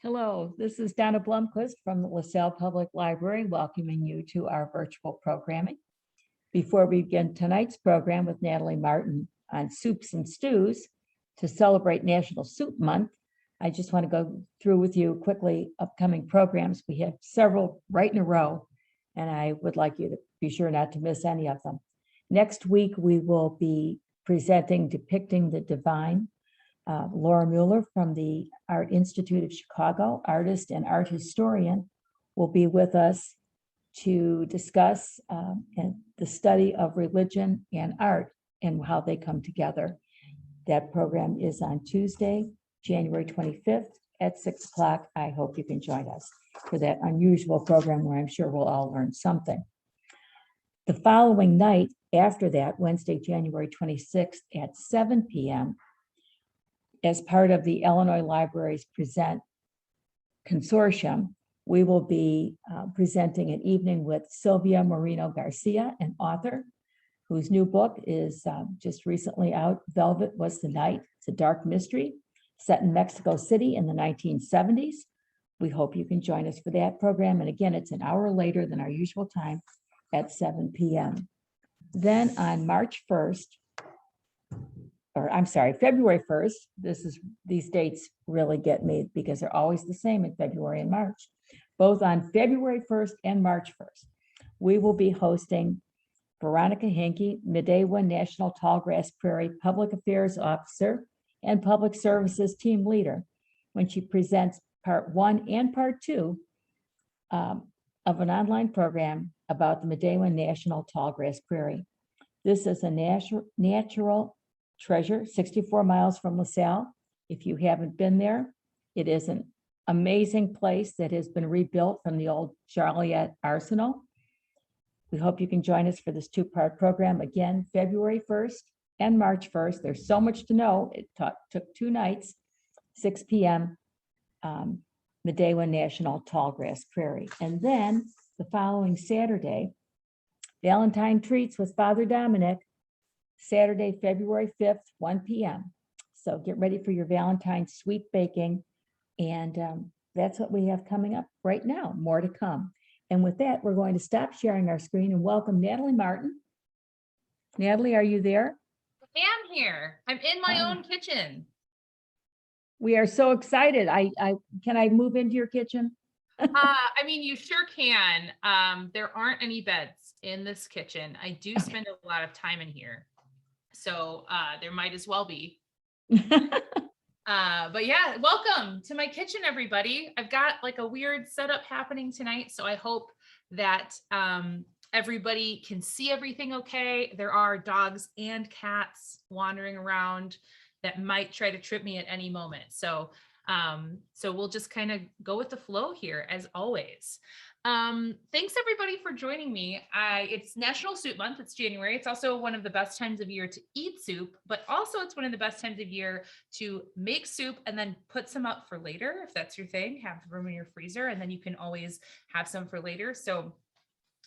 Hello, this is Donna Blumquist from the LaSalle Public Library, welcoming you to our virtual programming. Before we begin tonight's program with Natalie Martin on soups and stews to celebrate National Soup Month, I just want to go through with you quickly upcoming programs. We have several right in a row, and I would like you to be sure not to miss any of them. Next week, we will be presenting Depicting the Divine. Laura Mueller from the Art Institute of Chicago, artist and art historian, will be with us to discuss the study of religion and art and how they come together. That program is on Tuesday, January 25th at 6 o'clock. I hope you can join us for that unusual program where I'm sure we'll all learn something. The following night after that, Wednesday, January 26th at 7 p.m., as part of the Illinois Libraries Present Consortium, we will be presenting an evening with Sylvia Moreno Garcia, an author whose new book is just recently out, Velvet Was the Night. It's a dark mystery set in Mexico City in the 1970s. We hope you can join us for that program. And again, it's an hour later than our usual time at 7 p.m. Then on March 1st, February 1st, these dates really get me because they're always the same in February and March. Both on February 1st and March 1st, we will be hosting Veronica Hankey, Midday-One National Tallgrass Prairie Public Affairs Officer and Public Services Team Leader, when she presents part 1 and part 2 of an online program about the Midday-One National Tallgrass Prairie. This is a natural treasure, 64 miles from LaSalle. If you haven't been there, it is an amazing place that has been rebuilt from the old Joliet Arsenal. We hope you can join us for this two-part program. Again, February 1st and March 1st. There's so much to know. It took 2 nights, 6 p.m., Midday-One National Tallgrass Prairie. And then the following Saturday, Valentine Treats with Father Dominic, Saturday, February 5th, 1 p.m. So get ready for your Valentine's sweet baking. And that's what we have coming up right now, more to come. And with that, we're going to stop sharing our screen and welcome Natalie Martin. Natalie, are you there? I am here. I'm in my own kitchen. We are so excited. Can I move into your kitchen? I mean, you sure can. There aren't any beds in this kitchen. I do spend a lot of time in here. So there might as well be. But yeah, welcome to my kitchen, everybody. I've got like a weird setup happening tonight, so I hope that everybody can see everything okay. There are dogs and cats wandering around that might try to trip me at any moment. So we'll just kind of go with the flow here as always. Thanks everybody for joining me. It's National Soup Month. It's January. It's also one of the best times of year to eat soup, but also it's one of the best times of year to make soup and then put some up for later. If that's your thing, have room in your freezer, and then you can always have some for later. So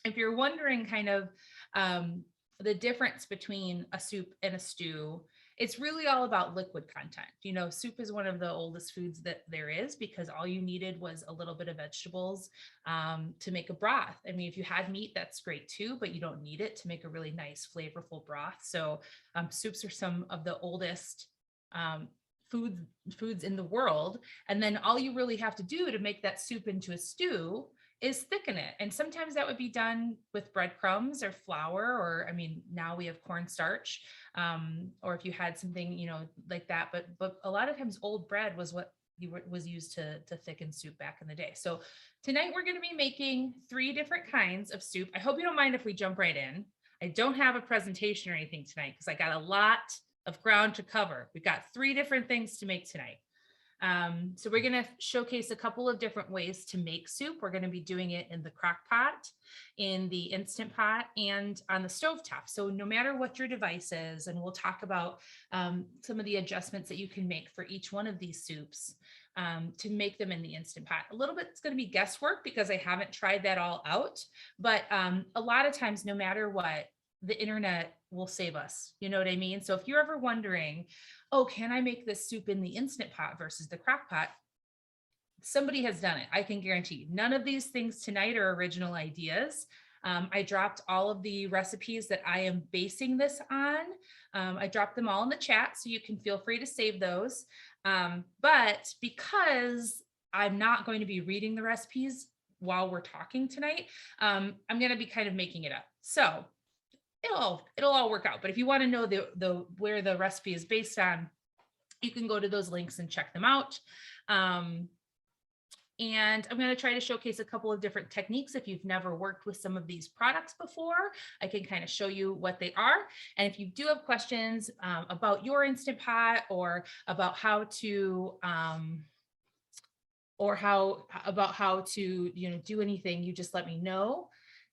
if you're wondering kind of the difference between a soup and a stew, it's really all about liquid content. You know, soup is one of the oldest foods that there is because all you needed was a little bit of vegetables to make a broth. I mean, if you had meat, that's great too, but you don't need it to make a really nice, flavorful broth. So soups are some of the oldest foods in the world. And then all you really have to do to make that soup into a stew is thicken it. And sometimes that would be done with breadcrumbs or flour, or I mean, now we have cornstarch, or if you had something, you know, like that. But a lot of times old bread was what was used to thicken soup back in the day. So tonight we're going to be making 3 different kinds of soup. I hope you don't mind if we jump right in. I don't have a presentation or anything tonight because I got a lot of ground to cover. We've got 3 different things to make tonight. So we're going to showcase a couple of different ways to make soup. We're going to be doing it in the crock pot, in the Instant Pot, and on the stovetop. So no matter what your device is, and we'll talk about some of the adjustments that you can make for each one of these soups to make them in the Instant Pot. A little bit it's going to be guesswork because I haven't tried that all out, but a lot of times, no matter what, the internet will save us. You know what I mean? So if you're ever wondering, oh, can I make this soup in the Instant Pot versus the crock pot? somebody has done it. I can guarantee none of these things tonight are original ideas. I dropped all of the recipes that I am basing this on. I dropped them all in the chat, so you can feel free to save those. But because I'm not going to be reading the recipes while we're talking tonight, I'm going to be kind of making it up. So it'll all work out. But if you want to know the where the recipe is based on, you can go to those links and check them out. And I'm going to try to showcase a couple of different techniques. If you've never worked with some of these products before, I can kind of show you what they are. And if you do have questions about your Instant Pot or about how to do anything, you just let me know.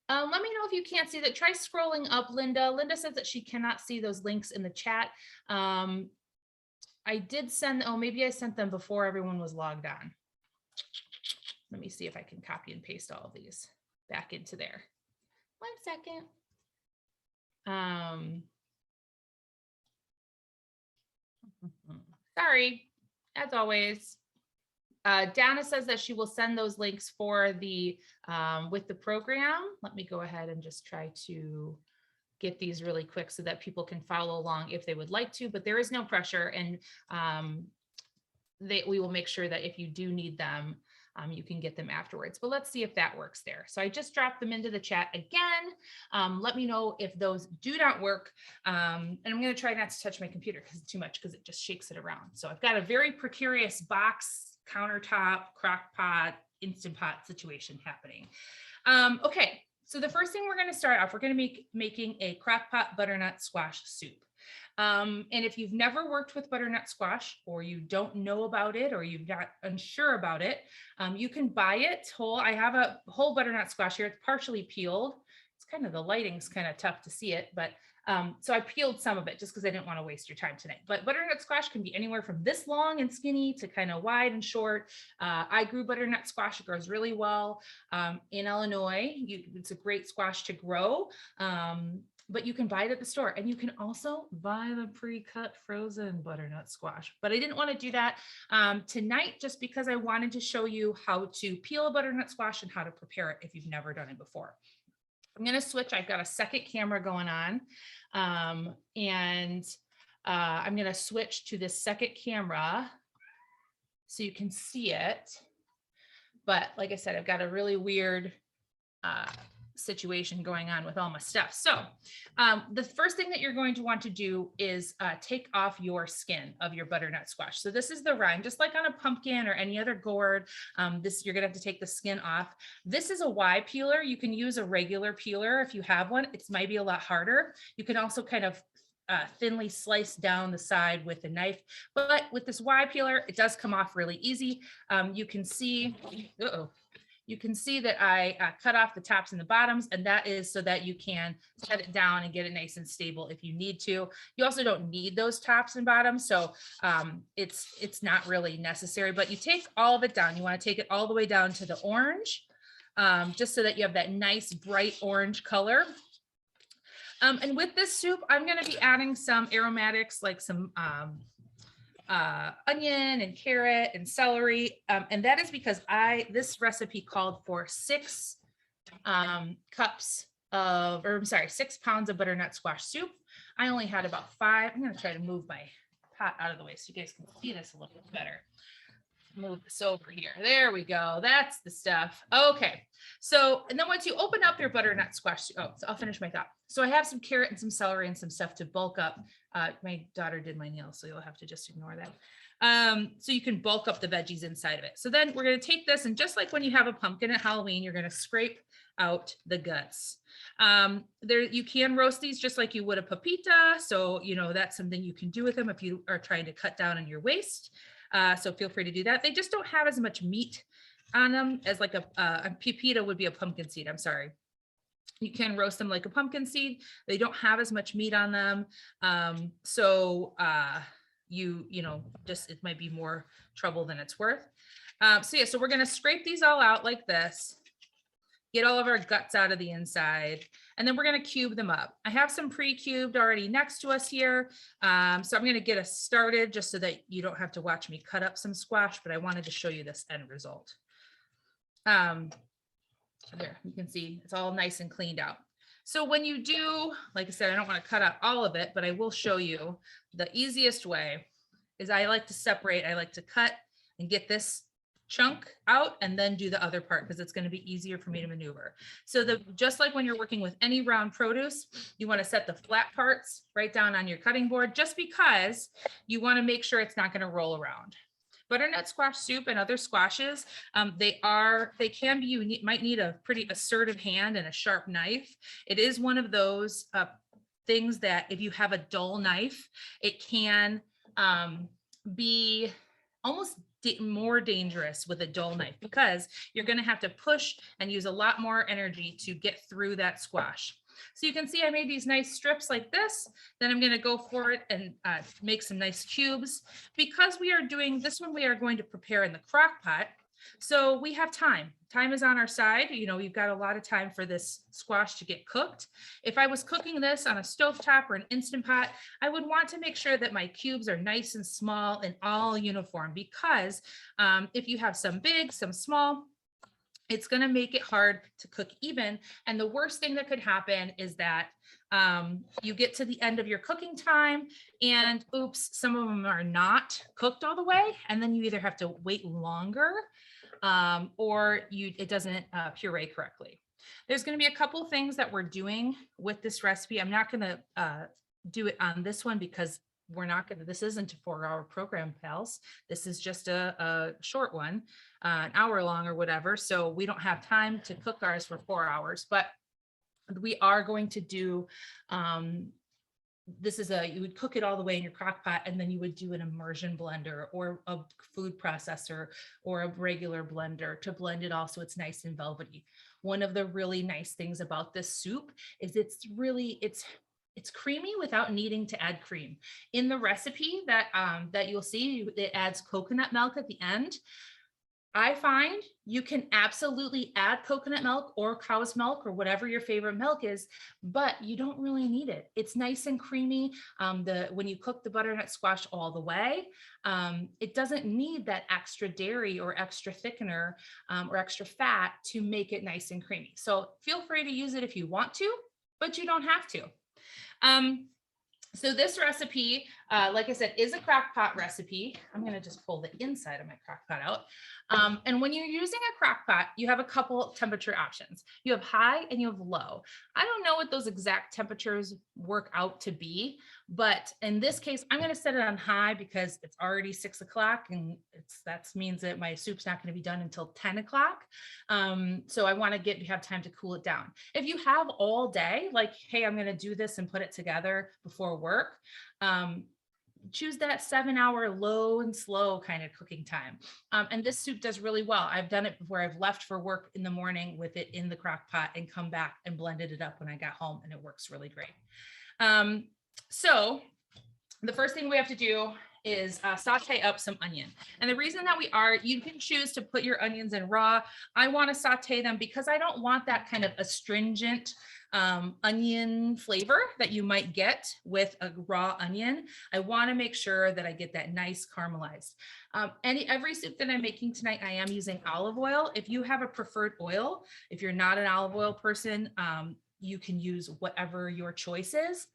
Let me know if you can't see that. Try scrolling up, Linda. Linda says that she cannot see those links in the chat. I did send, maybe I sent them before everyone was logged on. Let me see if I can copy and paste all of these back into there. 1 second. Sorry, as always. Dana says that she will send those links for the with the program. Let me go ahead and just try to get these really quick so that people can follow along if they would like to, but there is no pressure, and we will make sure that if you do need them, you can get them afterwards. But let's see if that works there. So I just dropped them into the chat again. Let me know if those do not work. And I'm going to try not to touch my computer because it just shakes it around. So I've got a very precarious box, countertop, crock pot, Instant Pot situation happening. Okay, so the first thing we're going to start off, we're going to be making a crock pot butternut squash soup. And if you've never worked with butternut squash, or you don't know about it, or you're not unsure about it, you can buy it whole. I have a whole butternut squash here. It's partially peeled. It's kind of, the lighting's kind of tough to see it, but so I peeled some of it just because I didn't want to waste your time tonight. But butternut squash can be anywhere from this long and skinny to kind of wide and short. I grew butternut squash. It grows really well in Illinois. It's a great squash to grow. But you can buy it at the store, and you can also buy the pre-cut frozen butternut squash. But I didn't want to do that tonight just because I wanted to show you how to peel a butternut squash and how to prepare it if you've never done it before. I'm going to switch. I've got a second camera going on, and I'm going to switch to this second camera so you can see it. But like I said, I've got a really weird situation going on with all my stuff. So the first thing that you're going to want to do is take off your skin of your butternut squash. So this is the rind, just like on a pumpkin or any other gourd. You're gonna have to take the skin off. This is a Y peeler. You can use a regular peeler if you have one. It's might be a lot harder. You can also kind of thinly slice down the side with a knife, but with this Y peeler, it does come off really easy. You can see, you can see that I cut off the tops and the bottoms, and that is so that you can set it down and get it nice and stable if you need to. You also don't need those tops and bottoms, so it's not really necessary, but you take all of it down. You want to take it all the way down to the orange, just so that you have that nice bright orange color. And with this soup, I'm going to be adding some aromatics like some onion and carrot and celery. And that is because this recipe called for 6 pounds of butternut squash soup. I only had about 5. I'm going to try to move my pot out of the way so you guys can see this a little bit better. Move this over here. There we go. That's the stuff. Okay. So, and then once you open up your butternut squash, so I'll finish my thought. So I have some carrot and some celery and some stuff to bulk up. My daughter did my nails, so you'll have to just ignore that. So you can bulk up the veggies inside of it. So then we're going to take this, and just like when you have a pumpkin at Halloween, you're going to scrape out the guts. You can roast these just like you would a papita. So, that's something you can do with them if you are trying to cut down on your waste. So feel free to do that. They just don't have as much meat on them as like a pepita would be a pumpkin seed. I'm sorry. You can roast them like a pumpkin seed. They don't have as much meat on them. It might be more trouble than it's worth. So we're going to scrape these all out like this. get all of our guts out of the inside, and then we're going to cube them up. I have some pre-cubed already next to us here. So I'm going to get us started just so that you don't have to watch me cut up some squash, but I wanted to show you this end result. There, you can see it's all nice and cleaned out. So when you do, like I said, I don't want to cut out all of it, but I will show you the easiest way is I like to separate. I like to cut and get this chunk out and then do the other part because it's going to be easier for me to maneuver. So just like when you're working with any round produce, you want to set the flat parts right down on your cutting board just because you want to make sure it's not going to roll around. Butternut squash soup and other squashes, they can be, you might need a pretty assertive hand and a sharp knife. It is one of those things that if you have a dull knife, it can be almost more dangerous with a dull knife because you're going to have to push and use a lot more energy to get through that squash. So you can see I made these nice strips like this. Then I'm going to go for it and make some nice cubes. Because we are doing this one, we are going to prepare in the crock pot. So we have time. Time is on our side. You know, you've got a lot of time for this squash to get cooked. If I was cooking this on a stovetop or an Instant Pot, I would want to make sure that my cubes are nice and small and all uniform because if you have some big, some small, it's going to make it hard to cook even. And the worst thing that could happen is that you get to the end of your cooking time and oops, some of them are not cooked all the way. And then you either have to wait longer or it doesn't puree correctly. There's going to be a couple things that we're doing with this recipe. I'm not going to do it on this one because this isn't a 4-hour program, pals. This is just a short one, an hour long or whatever. So we don't have time to cook ours for 4 hours, but we are going to do, you would cook it all the way in your crock pot and then you would do an immersion blender or a food processor or a regular blender to blend it all so it's nice and velvety. One of the really nice things about this soup is it's creamy without needing to add cream. In the recipe that you'll see, it adds coconut milk at the end. I find you can absolutely add coconut milk or cow's milk or whatever your favorite milk is, but you don't really need it. It's nice and creamy. When you cook the butternut squash all the way, it doesn't need that extra dairy or extra thickener or extra fat to make it nice and creamy. So feel free to use it if you want to, but you don't have to. So this recipe, like I said, is a crock pot recipe. I'm going to just pull the inside of my crock pot out. And when you're using a crock pot, you have a couple temperature options. You have high and you have low. I don't know what those exact temperatures work out to be, but in this case, I'm going to set it on high because it's already 6 o'clock and that means that my soup's not going to be done until 10 o'clock. So I want to have time to cool it down. If you have all day, like, hey, I'm going to do this and put it together before work, choose that 7-hour low and slow kind of cooking time. And this soup does really well. I've done it before. I've left for work in the morning with it in the crock pot and come back and blended it up when I got home, and it works really great. So the first thing we have to do is saute up some onion. And the reason that you can choose to put your onions in raw. I want to saute them because I don't want that kind of astringent onion flavor that you might get with a raw onion. I want to make sure that I get that nice caramelized. Every soup that I'm making tonight, I am using olive oil. If you have a preferred oil, if you're not an olive oil person, you can use whatever your choice is.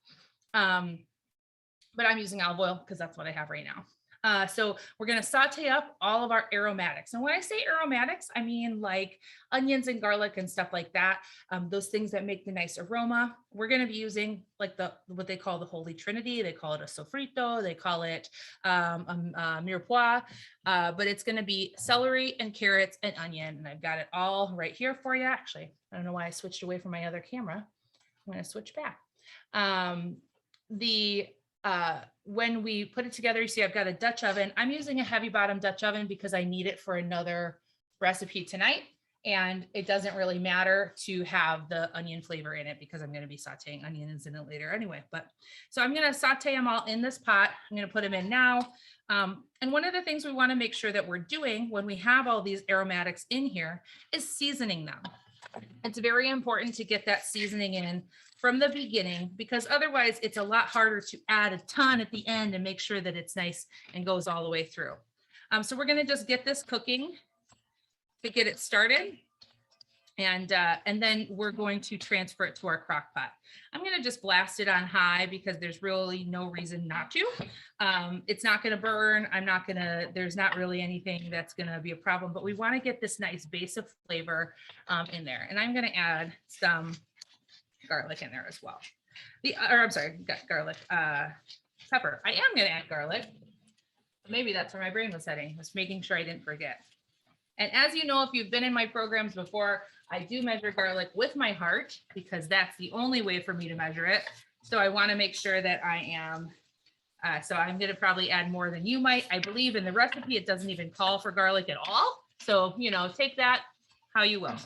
But I'm using olive oil because that's what I have right now. So we're going to saute up all of our aromatics. And when I say aromatics, I mean like onions and garlic and stuff like that. Those things that make the nice aroma. We're going to be using like what they call the Holy Trinity. They call it a sofrito. They call it mirepoix. But it's going to be celery and carrots and onion. And I've got it all right here for you. Actually, I don't know why I switched away from my other camera. I'm going to switch back. When we put it together, you see I've got a Dutch oven. I'm using a heavy bottom Dutch oven because I need it for another recipe tonight. And it doesn't really matter to have the onion flavor in it because I'm going to be sauteing onions in it later anyway. So I'm going to saute them all in this pot. I'm going to put them in now. And one of the things we want to make sure that we're doing when we have all these aromatics in here is seasoning them. It's very important to get that seasoning in from the beginning, because otherwise it's a lot harder to add a ton at the end and make sure that it's nice and goes all the way through. So we're going to just get this cooking to get it started. And then we're going to transfer it to our crock pot. I'm going to just blast it on high because there's really no reason not to. It's not going to burn. There's not really anything that's going to be a problem, but we want to get this nice base of flavor in there. And I'm going to add some garlic in there as well. Garlic, pepper. I am going to add garlic. Maybe that's where my brain was heading, was making sure I didn't forget. And as you know, if you've been in my programs before, I do measure garlic with my heart because that's the only way for me to measure it. So I want to make sure that I am, so I'm going to probably add more than you might. I believe in the recipe, it doesn't even call for garlic at all. So, take that how you will.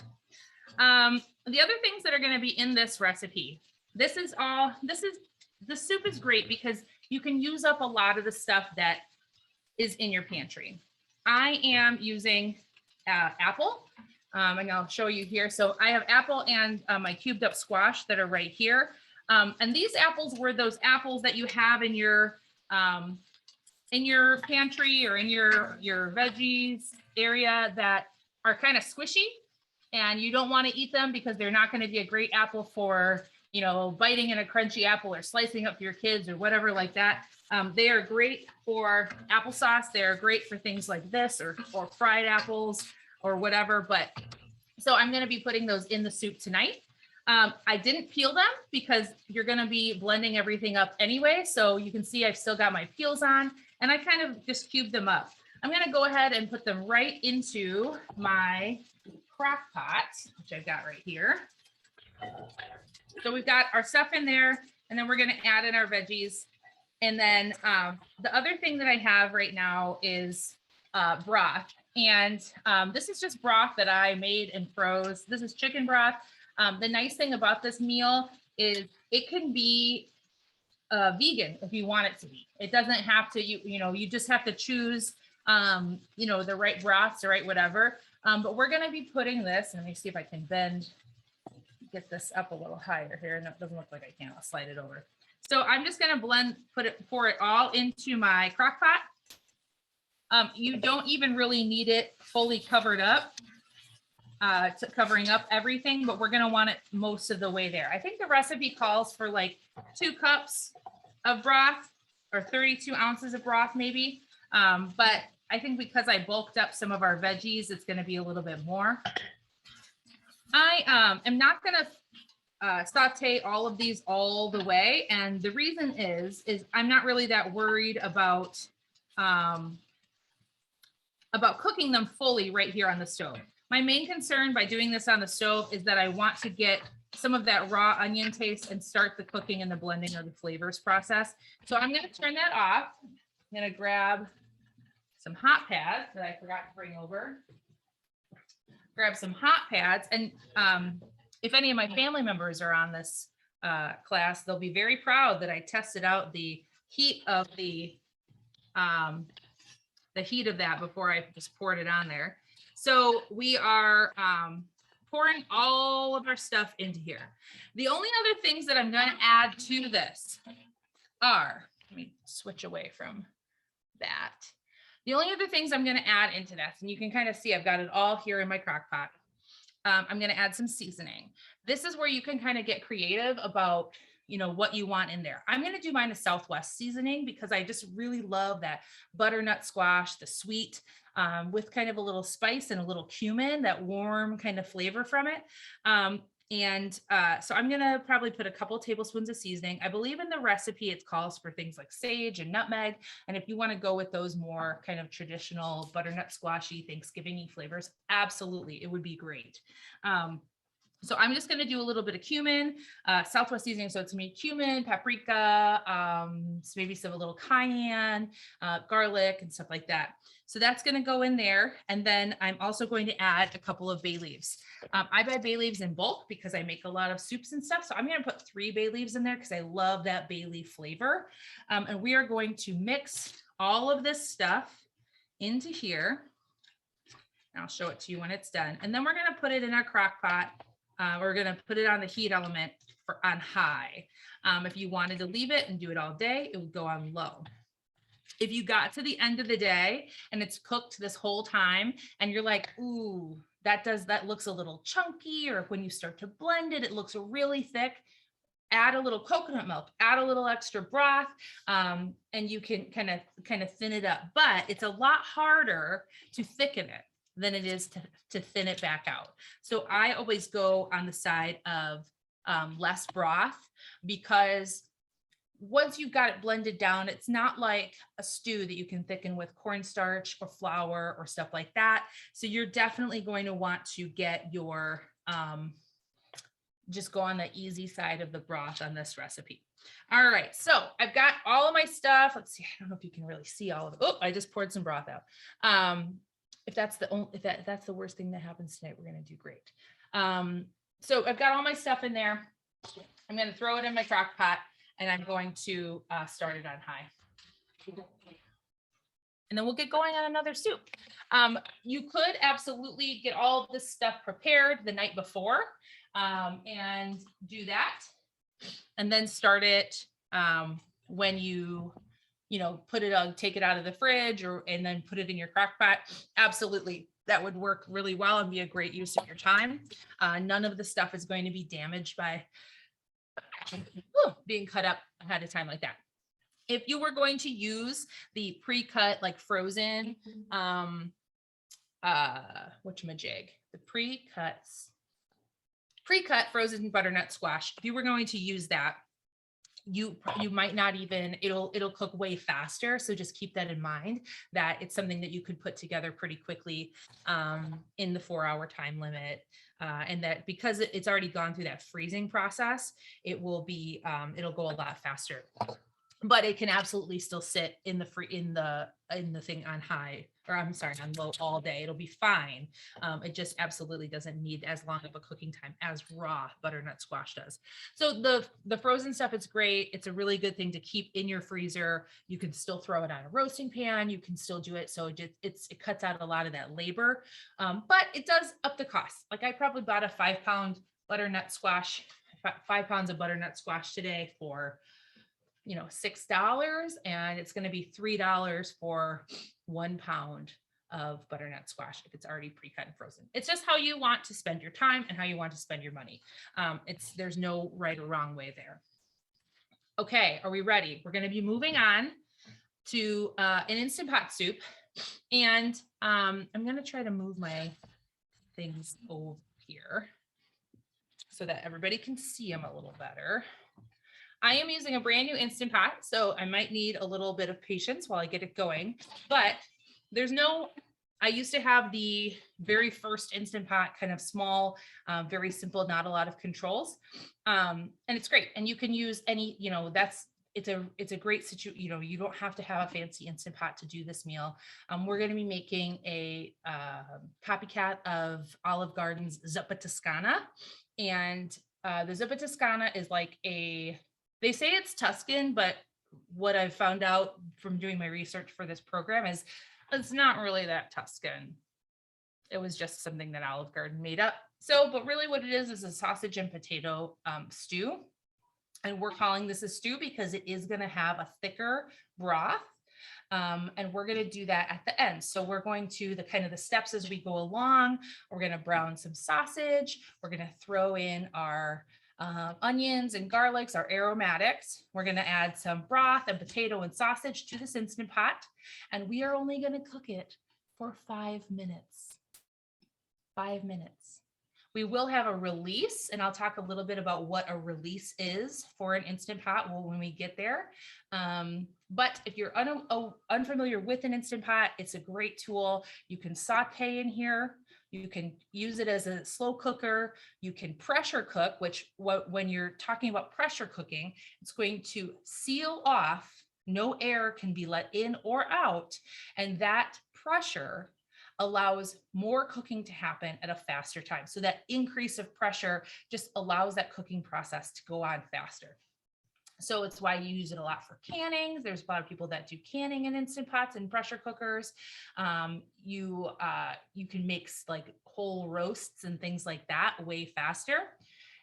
The other things that are going to be in this recipe, the soup is great because you can use up a lot of the stuff that is in your pantry. I am using apple, and I'll show you here. So I have apple and my cubed up squash that are right here. And these apples were those apples that you have in your pantry or in your veggies area that are kind of squishy, and you don't want to eat them because they're not going to be a great apple for, biting in a crunchy apple or slicing up for your kids or whatever like that. They are great for applesauce. They're great for things like this or fried apples or whatever. But so I'm going to be putting those in the soup tonight. I didn't peel them because you're going to be blending everything up anyway. So you can see I've still got my peels on, and I kind of just cubed them up. I'm going to go ahead and put them right into my crock pot, which I've got right here. So we've got our stuff in there, and then we're going to add in our veggies. And then the other thing that I have right now is broth. And this is just broth that I made and froze. This is chicken broth. The nice thing about this meal is it can be vegan if you want it to be. It doesn't have to, you just have to choose, the right broths, the right whatever. But we're going to be putting this, and let me see if I can get this up a little higher here. No, it doesn't look like I can. I'll slide it over. So I'm just going to pour it all into my crock pot. You don't even really need it fully covered up, covering up everything, but we're going to want it most of the way there. I think the recipe calls for like 2 cups of broth or 32 ounces of broth maybe. But I think because I bulked up some of our veggies, it's going to be a little bit more. I am not going to saute all of these all the way. And the reason is I'm not really that worried about cooking them fully right here on the stove. My main concern by doing this on the stove is that I want to get some of that raw onion taste and start the cooking and the blending of the flavors process. So I'm going to turn that off. I'm going to grab some hot pads that I forgot to bring over. Grab some hot pads. And if any of my family members are on this class, they'll be very proud that I tested out the heat of that before I just poured it on there. So we are pouring all of our stuff into here. The only other things that I'm going to add to this are, let me switch away from that. The only other things I'm going to add into this, and you can kind of see I've got it all here in my crock pot. I'm going to add some seasoning. This is where you can kind of get creative about, what you want in there. I'm going to do mine a Southwest seasoning because I just really love that butternut squash, the sweet, with kind of a little spice and a little cumin, that warm kind of flavor from it. So I'm going to probably put a couple of tablespoons of seasoning. I believe in the recipe, it calls for things like sage and nutmeg. And if you want to go with those more kind of traditional butternut squashy, Thanksgiving-y flavors, absolutely, it would be great. So I'm just going to do a little bit of cumin, Southwest seasoning. So it's going to be cumin, paprika, maybe a little cayenne, garlic and stuff like that. So that's going to go in there. And then I'm also going to add a couple of bay leaves. I buy bay leaves in bulk because I make a lot of soups and stuff. So I'm going to put 3 bay leaves in there because I love that bay leaf flavor. And we are going to mix all of this stuff into here. And I'll show it to you when it's done. And then we're going to put it in our crock pot we're going to put it on the heat element on high. If you wanted to leave it and do it all day, it would go on low. If you got to the end of the day and it's cooked this whole time and you're like, ooh, that looks a little chunky, or when you start to blend it, it looks really thick, add a little coconut milk, add a little extra broth, and you can kind of thin it up. But it's a lot harder to thicken it than it is to thin it back out. So I always go on the side of less broth, because once you've got it blended down, it's not like a stew that you can thicken with cornstarch or flour or stuff like that. So you're definitely going to want to get your, just go on the easy side of the broth on this recipe. All right, so I've got all of my stuff. Let's see, I don't know if you can really see all of it. Oh, I just poured some broth out. If that's the worst thing that happens tonight, we're gonna do great. So I've got all my stuff in there. I'm gonna throw it in my crock pot, and I'm going to start it on high. And then we'll get going on another soup. You could absolutely get all of this stuff prepared the night before and do that. And then start it when you put it on, take it out of the fridge, and then put it in your crock pot. Absolutely. That would work really well and be a great use of your time. None of the stuff is going to be damaged by being cut up ahead of time like that. If you were going to use the pre-cut, like frozen, whatchamajig, the pre-cut frozen butternut squash, if you were going to use that, you might not even, it'll cook way faster. So just keep that in mind, that it's something that you could put together pretty quickly in the 4-hour time limit. And that because it's already gone through that freezing process, it will be, it'll go a lot faster. But it can absolutely still sit in the thing on high, or I'm sorry, on low all day. It'll be fine. It just absolutely doesn't need as long of a cooking time as raw butternut squash does. So the frozen stuff is great. It's a really good thing to keep in your freezer. You can still throw it on a roasting pan. You can still do it. So it cuts out a lot of that labor, but it does up the cost. Like I probably bought a 5-pound butternut squash, 5 pounds of butternut squash today for $6, and it's going to be $3 for 1 pound of butternut squash if it's already pre-cut and frozen. It's just how you want to spend your time and how you want to spend your money. There's no right or wrong way there. Okay, are we ready? We're going to be moving on to an Instant Pot soup, and I'm going to try to move my things over here so that everybody can see them a little better. I am using a brand new Instant Pot, so I might need a little bit of patience while I get it going, but I used to have the very first Instant Pot, kind of small, very simple, not a lot of controls. And it's great. And you can use any, it's a great situation. You don't have to have a fancy Instant Pot to do this meal. We're going to be making a copycat of Olive Garden's Zuppa Toscana. And the Zuppa Toscana is like they say it's Tuscan, but what I've found out from doing my research for this program is it's not really that Tuscan. It was just something that Olive Garden made up. But really what it is a sausage and potato stew. And we're calling this a stew because it is going to have a thicker broth. And we're going to do that at the end. So we're going to the steps as we go along. We're going to brown some sausage. We're going to throw in our onions and garlics, our aromatics. We're going to add some broth and potato and sausage to this Instant Pot. And we are only going to cook it for 5 minutes. 5 minutes. We will have a release, and I'll talk a little bit about what a release is for an Instant Pot when we get there. But if you're unfamiliar with an Instant Pot, it's a great tool. You can saute in here. You can use it as a slow cooker. You can pressure cook, when you're talking about pressure cooking, it's going to seal off. No air can be let in or out. And that pressure allows more cooking to happen at a faster time. So that increase of pressure just allows that cooking process to go on faster. So it's why you use it a lot for canning. There's a lot of people that do canning in Instant Pots and pressure cookers. You can make like whole roasts and things like that way faster.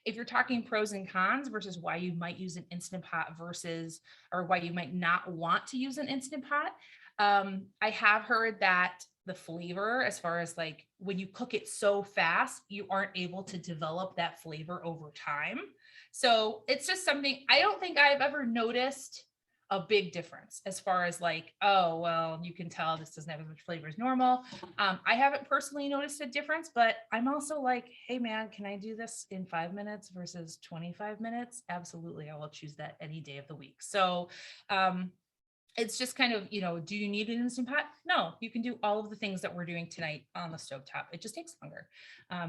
If you're talking pros and cons versus why you might use an Instant Pot versus, or why you might not want to use an Instant Pot, I have heard that the flavor, as far as like when you cook it so fast, you aren't able to develop that flavor over time. So it's just something I don't think I've ever noticed a big difference as far as like, oh, well, you can tell this doesn't have as much flavor as normal. I haven't personally noticed a difference, but I'm also like, hey man, can I do this in 5 minutes versus 25 minutes? Absolutely. I will choose that any day of the week. So, it's just kind of, do you need an Instant Pot? No, you can do all of the things that we're doing tonight on the stovetop. It just takes longer.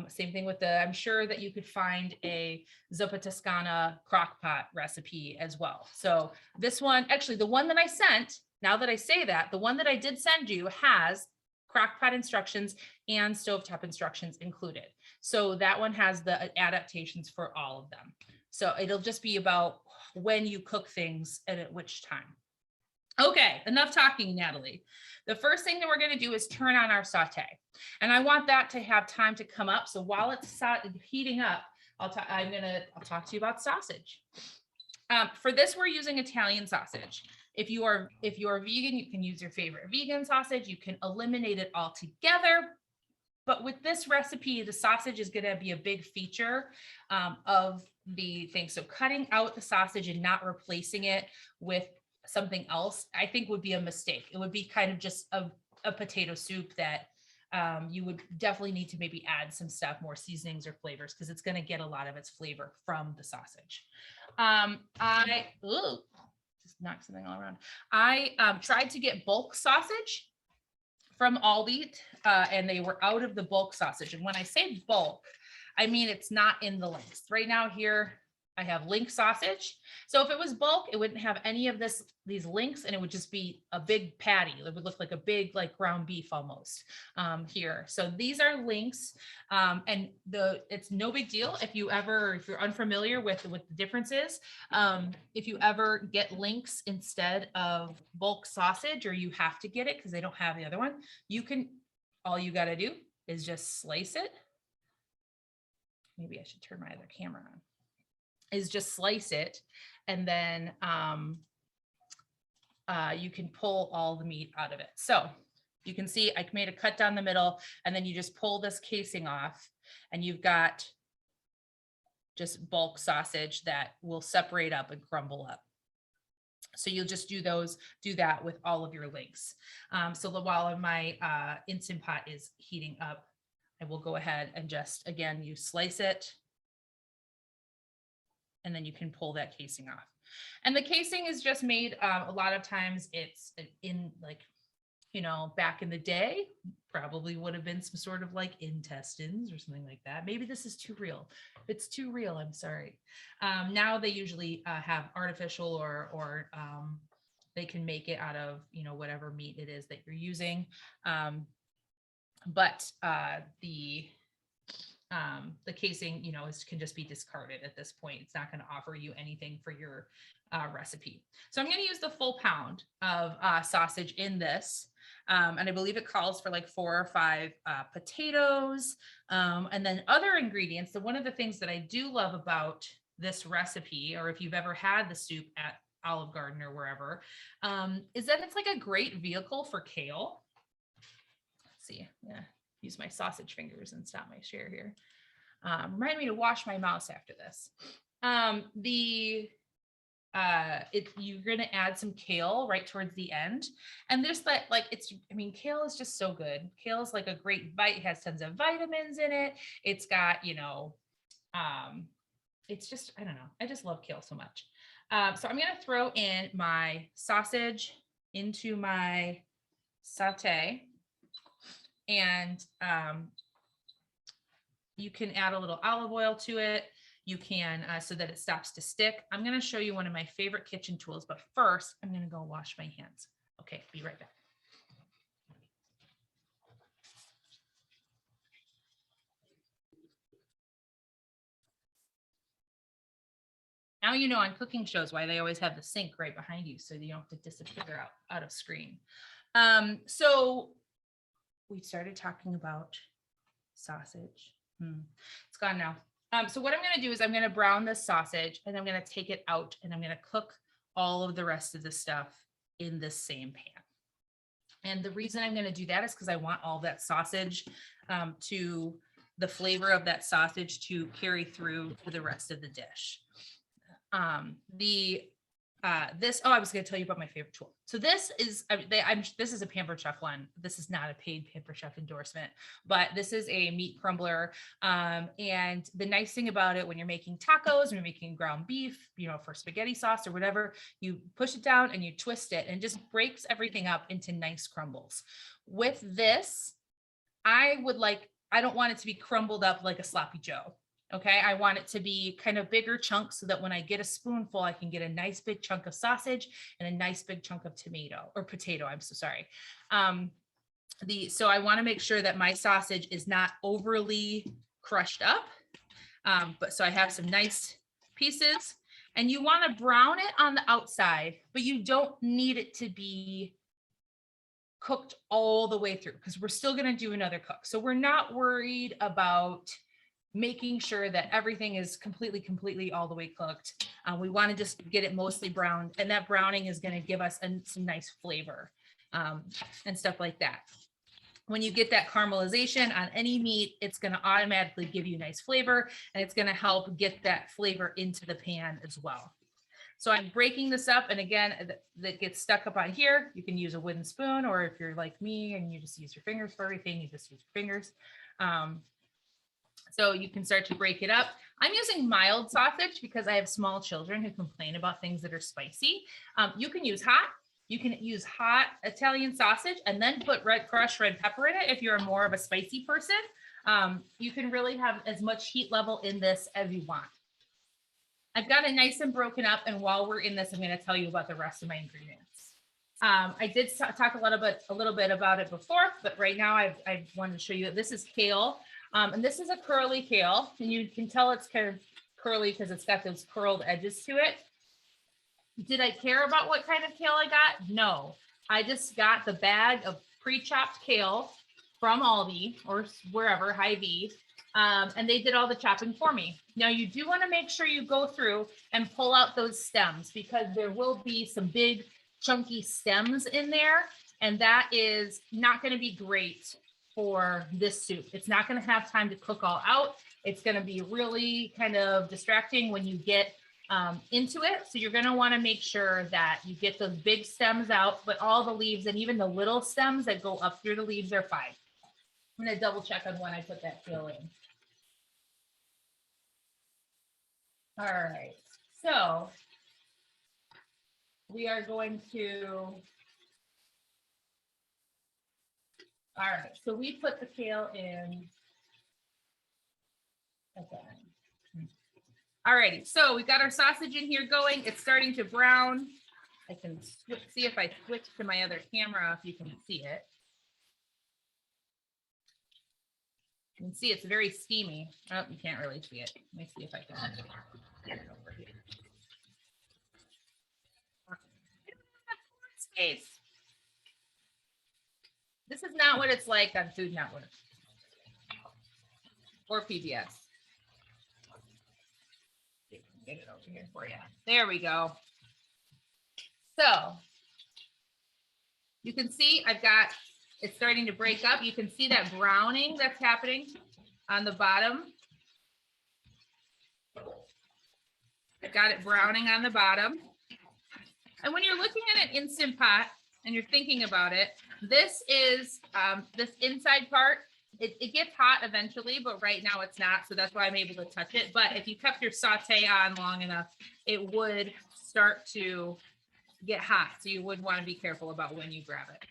Same thing with I'm sure that you could find a Zuppa Toscana crock pot recipe as well. So this one, actually the one that I sent, now that I say that, the one that I did send you has crock pot instructions and stovetop instructions included. So that one has the adaptations for all of them. So it'll just be about when you cook things and at which time. Okay, enough talking, Natalie. The first thing that we're going to do is turn on our saute. And I want that to have time to come up. So while it's heating up, I'll talk to you about sausage. For this, we're using Italian sausage. If you are vegan, you can use your favorite vegan sausage. You can eliminate it altogether. But with this recipe, the sausage is going to be a big feature of the thing. So cutting out the sausage and not replacing it with something else, I think would be a mistake. It would be kind of just a potato soup that you would definitely need to maybe add some stuff, more seasonings or flavors, because it's going to get a lot of its flavor from the sausage. Just knocked something all around. I tried to get bulk sausage from Aldi, and they were out of the bulk sausage. And when I say bulk, I mean it's not in the links. Right now here, I have link sausage. So if it was bulk, it wouldn't have any of these links, and it would just be a big patty. It would look like a big, like ground beef almost here. So these are links, and it's no big deal if you're unfamiliar with the differences. If you ever get links instead of bulk sausage, or you have to get it because they don't have the other one, all you got to do is just slice it. Maybe I should turn my other camera on. Is just slice it, and then you can pull all the meat out of it. So you can see I made a cut down the middle, and then you just pull this casing off, and you've got just bulk sausage that will separate up and crumble up. So you'll just do that with all of your links. So while my Instant Pot is heating up, I will go ahead and just, again, you slice it, and then you can pull that casing off. And the casing is just made, a lot of times it's in like, back in the day, probably would have been some sort of like intestines or something like that. Maybe this is too real. If it's too real, I'm sorry. Now they usually have artificial or they can make it out of, whatever meat it is that you're using. But the casing, can just be discarded at this point. It's not going to offer you anything for your recipe. So I'm going to use the full pound of sausage in this. And I believe it calls for like 4 or 5 potatoes. And then other ingredients. So one of the things that I do love about this recipe, or if you've ever had the soup at Olive Garden or wherever, is that it's like a great vehicle for kale. Let's see. Yeah. Use my sausage fingers and stop my share here. Remind me to wash my mouse after this. You're going to add some kale right towards the end. And there's kale is just so good. Kale is like a great bite. It has tons of vitamins in it. It's got, it's just, I don't know. I just love kale so much. So I'm going to throw in my sausage into my saute. And you can add a little olive oil to it. You can, so that it stops to stick. I'm going to show you one of my favorite kitchen tools, but first I'm going to go wash my hands. Okay, be right back. Now you know on cooking shows why they always have the sink right behind you so you don't have to disappear out of screen. So we started talking about sausage. It's gone now. So what I'm going to do is I'm going to brown this sausage and I'm going to take it out and I'm going to cook all of the rest of the stuff in this same pan. And the reason I'm going to do that is because I want all that sausage to the flavor of that sausage to carry through to the rest of the dish. I was going to tell you about my favorite tool. So this is this is a Pampered Chef one. This is not a paid Pampered Chef endorsement, but this is a meat crumbler. And the nice thing about it, when you're making tacos, when you're making ground beef, for spaghetti sauce or whatever, you push it down and you twist it and it just breaks everything up into nice crumbles. With this, I don't want it to be crumbled up like a sloppy Joe. Okay, I want it to be kind of bigger chunks so that when I get a spoonful, I can get a nice big chunk of sausage and a nice big chunk of potato. I'm so sorry. So I want to make sure that my sausage is not overly crushed up. But so I have some nice pieces, and you want to brown it on the outside, but you don't need it to be cooked all the way through because we're still going to do another cook. So we're not worried about making sure that everything is completely all the way cooked. We want to just get it mostly browned, and that browning is going to give us some nice flavor and stuff like that. When you get that caramelization on any meat, it's going to automatically give you nice flavor, and it's going to help get that flavor into the pan as well. So I'm breaking this up, and again, that gets stuck up on here. You can use a wooden spoon, or if you're like me and you just use your fingers for everything, you just use your fingers. So you can start to break it up. I'm using mild sausage because I have small children who complain about things that are spicy. You can use hot. You can use hot Italian sausage and then put crushed red pepper in it if you're more of a spicy person. You can really have as much heat level in this as you want. I've got it nice and broken up, and while we're in this, I'm going to tell you about the rest of my ingredients. I did talk a little bit about it before, but right now I wanted to show you that this is kale. And this is a curly kale, and you can tell it's kind of curly because it's got those curled edges to it. Did I care about what kind of kale I got? No, I just got the bag of pre-chopped kale from Aldi or wherever, Hy-Vee, and they did all the chopping for me. Now you do want to make sure you go through and pull out those stems because there will be some big chunky stems in there, and that is not going to be great for this soup. It's not going to have time to cook all out. It's going to be really kind of distracting when you get into it. So you're going to want to make sure that you get those big stems out, but all the leaves and even the little stems that go up through the leaves are fine. I'm going to double check on when I put that kale in. All right, so we are going to, all right, so we put the kale in. Okay. All righty, so we got our sausage in here going. It's starting to brown. I can see if I switch to my other camera, if you can see it. You can see it's very steamy. Oh, you can't really see it. Let me see if I can get it over here. Space. This is not what it's like on Food Network or PBS. Get it over here for you. There we go. So you can see I've got it's starting to break up. You can see that browning that's happening on the bottom. I've got it browning on the bottom. And when you're looking at an Instant Pot and you're thinking about it, this is this inside part. It gets hot eventually, but right now it's not. So that's why I'm able to touch it. But if you kept your saute on long enough, it would start to get hot. So you would want to be careful about when you grab it.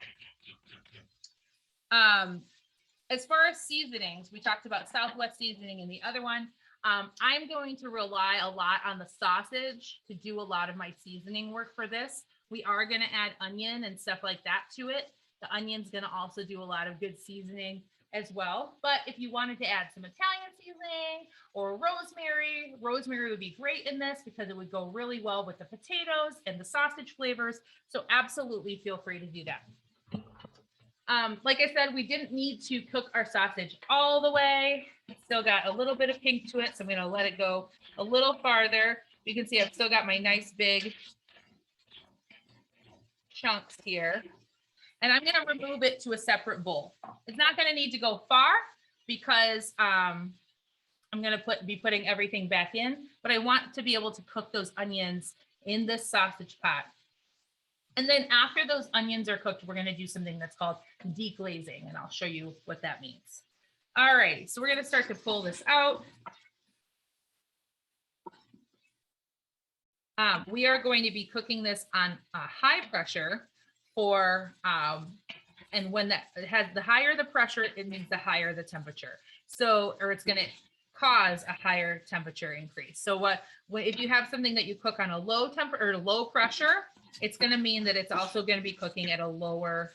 As far as seasonings, we talked about Southwest seasoning in the other one. I'm going to rely a lot on the sausage to do a lot of my seasoning work for this. We are going to add onion and stuff like that to it. The onion's going to also do a lot of good seasoning as well. But if you wanted to add some Italian seasoning or rosemary. Rosemary would be great in this because it would go really well with the potatoes and the sausage flavors. So absolutely feel free to do that. Like I said, we didn't need to cook our sausage all the way. It's still got a little bit of pink to it, so I'm going to let it go a little farther. You can see I've still got my nice big chunks here. And I'm going to remove it to a separate bowl. It's not going to need to go far because I'm going to be putting everything back in, but I want to be able to cook those onions in this sausage pot. And then after those onions are cooked, we're going to do something that's called deglazing, and I'll show you what that means. All right, so we're going to start to pull this out. We are going to be cooking this on high pressure for, and when that has the higher the pressure, it means the higher the temperature. So, or it's going to cause a higher temperature increase. So if you have something that you cook on a low temperature or low pressure, it's going to mean that it's also going to be cooking at a lower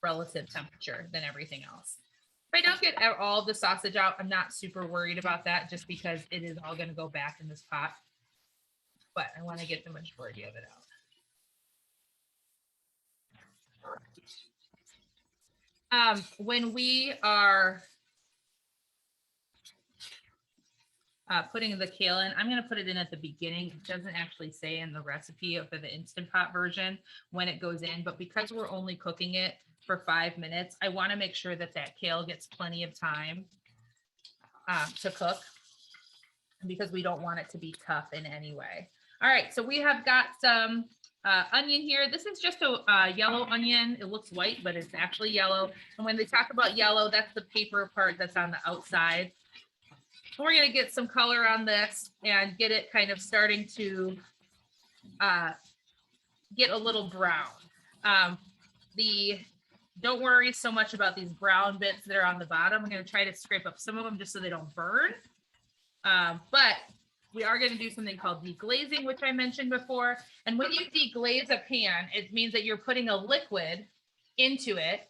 relative temperature than everything else. If I don't get all of the sausage out, I'm not super worried about that just because it is all going to go back in this pot. But I want to get the majority of it out. When we are putting the kale in, I'm going to put it in at the beginning. It doesn't actually say in the recipe for the Instant Pot version when it goes in, but because we're only cooking it for 5 minutes, I want to make sure that that kale gets plenty of time to cook because we don't want it to be tough in any way. All right, so we have got some onion here. This is just a yellow onion. It looks white, but it's actually yellow. And when they talk about yellow, that's the paper part that's on the outside. We're going to get some color on this and get it kind of starting to get a little brown. Don't worry so much about these brown bits that are on the bottom. I'm going to try to scrape up some of them just so they don't burn. But we are going to do something called deglazing, which I mentioned before. And when you deglaze a pan, it means that you're putting a liquid into it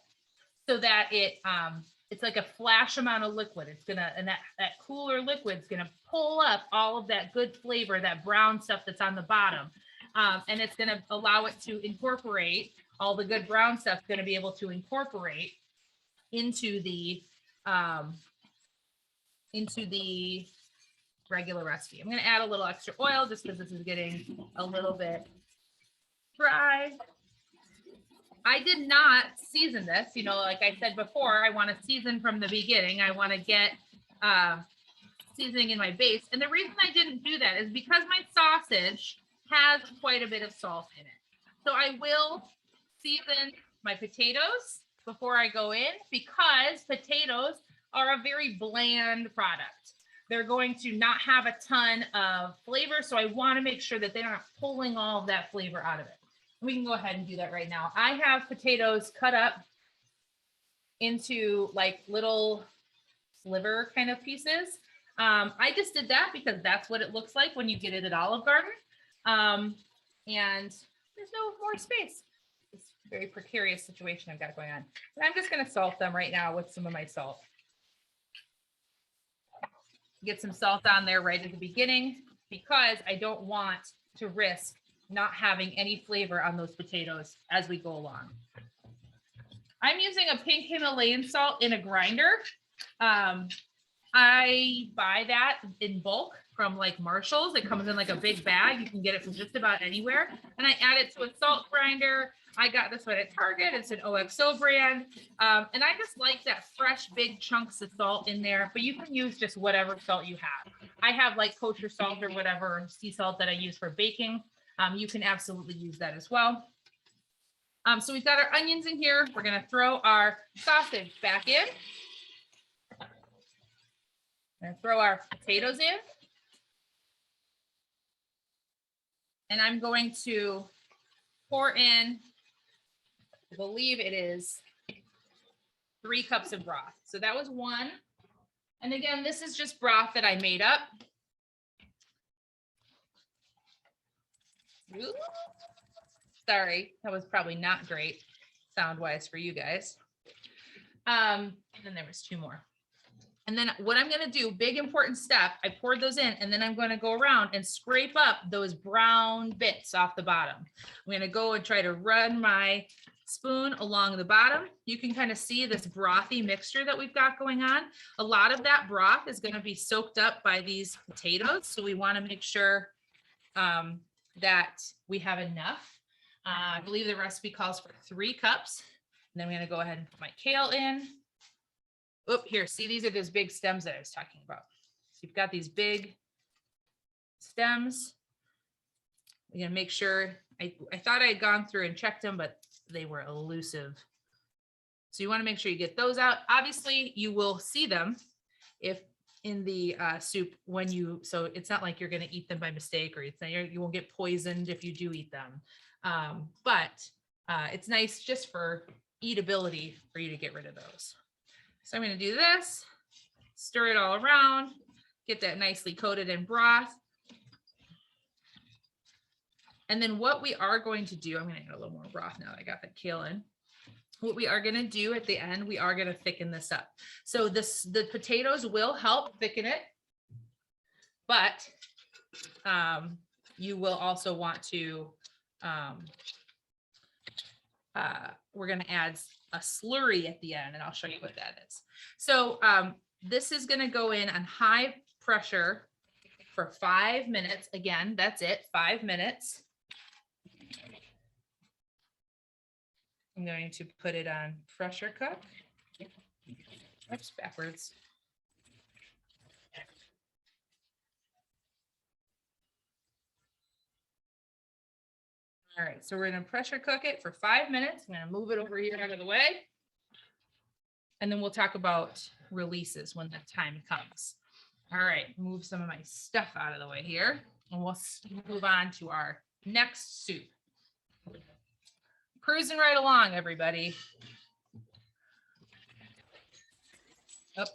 so that it's like a flash amount of liquid. It's gonna, and that cooler liquid's gonna pull up all of that good flavor, that brown stuff that's on the bottom. And it's gonna allow it to incorporate all the good brown stuff, gonna be able to incorporate into the regular recipe. I'm going to add a little extra oil just because this is getting a little bit dry. I did not season this, you know, like I said before, I want to season from the beginning. I want to get seasoning in my base. And the reason I didn't do that is because my sausage has quite a bit of salt in it. So I will season my potatoes before I go in because potatoes are a very bland product. They're going to not have a ton of flavor. So I want to make sure that they're not pulling all of that flavor out of it. We can go ahead and do that right now. I have potatoes cut up into like little sliver kind of pieces. I just did that because that's what it looks like when you get it at Olive Garden. And there's no more space. It's a very precarious situation I've got going on. And I'm just going to salt them right now with some of my salt. Get some salt on there right at the beginning because I don't want to risk not having any flavor on those potatoes as we go along. I'm using a pink Himalayan salt in a grinder. I buy that in bulk from like Marshall's. It comes in like a big bag. You can get it from just about anywhere. And I add it to a salt grinder. I got this one at Target. It's an OXO brand. And I just like that fresh, big chunks of salt in there, but you can use just whatever salt you have. I have like kosher salt or whatever sea salt that I use for baking. You can absolutely use that as well. So we've got our onions in here. We're going to throw our sausage back in. We're going to throw our potatoes in. And I'm going to pour in, I believe it is 3 cups of broth. So that was 1. And again, this is just broth that I made up. Ooh. Sorry, that was probably not great sound wise for you guys. And then there was 2 more. And then what I'm going to do, big important step, I poured those in, and then I'm going to go around and scrape up those brown bits off the bottom. I'm going to go and try to run my spoon along the bottom. You can kind of see this brothy mixture that we've got going on. A lot of that broth is going to be soaked up by these potatoes. So we want to make sure that we have enough. I believe the recipe calls for 3 cups. And then I'm going to go ahead and put my kale in. Oh, here, see, these are those big stems that I was talking about. So you've got these big stems. I'm going to make sure, I thought I had gone through and checked them, but they were elusive. So you want to make sure you get those out. Obviously, you will see them if in the soup when you, so it's not like you're going to eat them by mistake, or it's not, you won't get poisoned if you do eat them. But it's nice just for eatability for you to get rid of those. So I'm going to do this, stir it all around, get that nicely coated in broth. And then what we are going to do, I'm going to add a little more broth now that I got that kale in. What we are going to do at the end, we are going to thicken this up. So the potatoes will help thicken it, but you will also want to, we're going to add a slurry at the end, and I'll show you what that is. So this is going to go in on high pressure for 5 minutes. Again, that's it, 5 minutes. I'm going to put it on pressure cook. Oops, backwards. All right, so we're going to pressure cook it for 5 minutes. I'm going to move it over here out of the way. And then we'll talk about releases when that time comes. All right, move some of my stuff out of the way here, and we'll move on to our next soup. Cruising right along, everybody. Oh,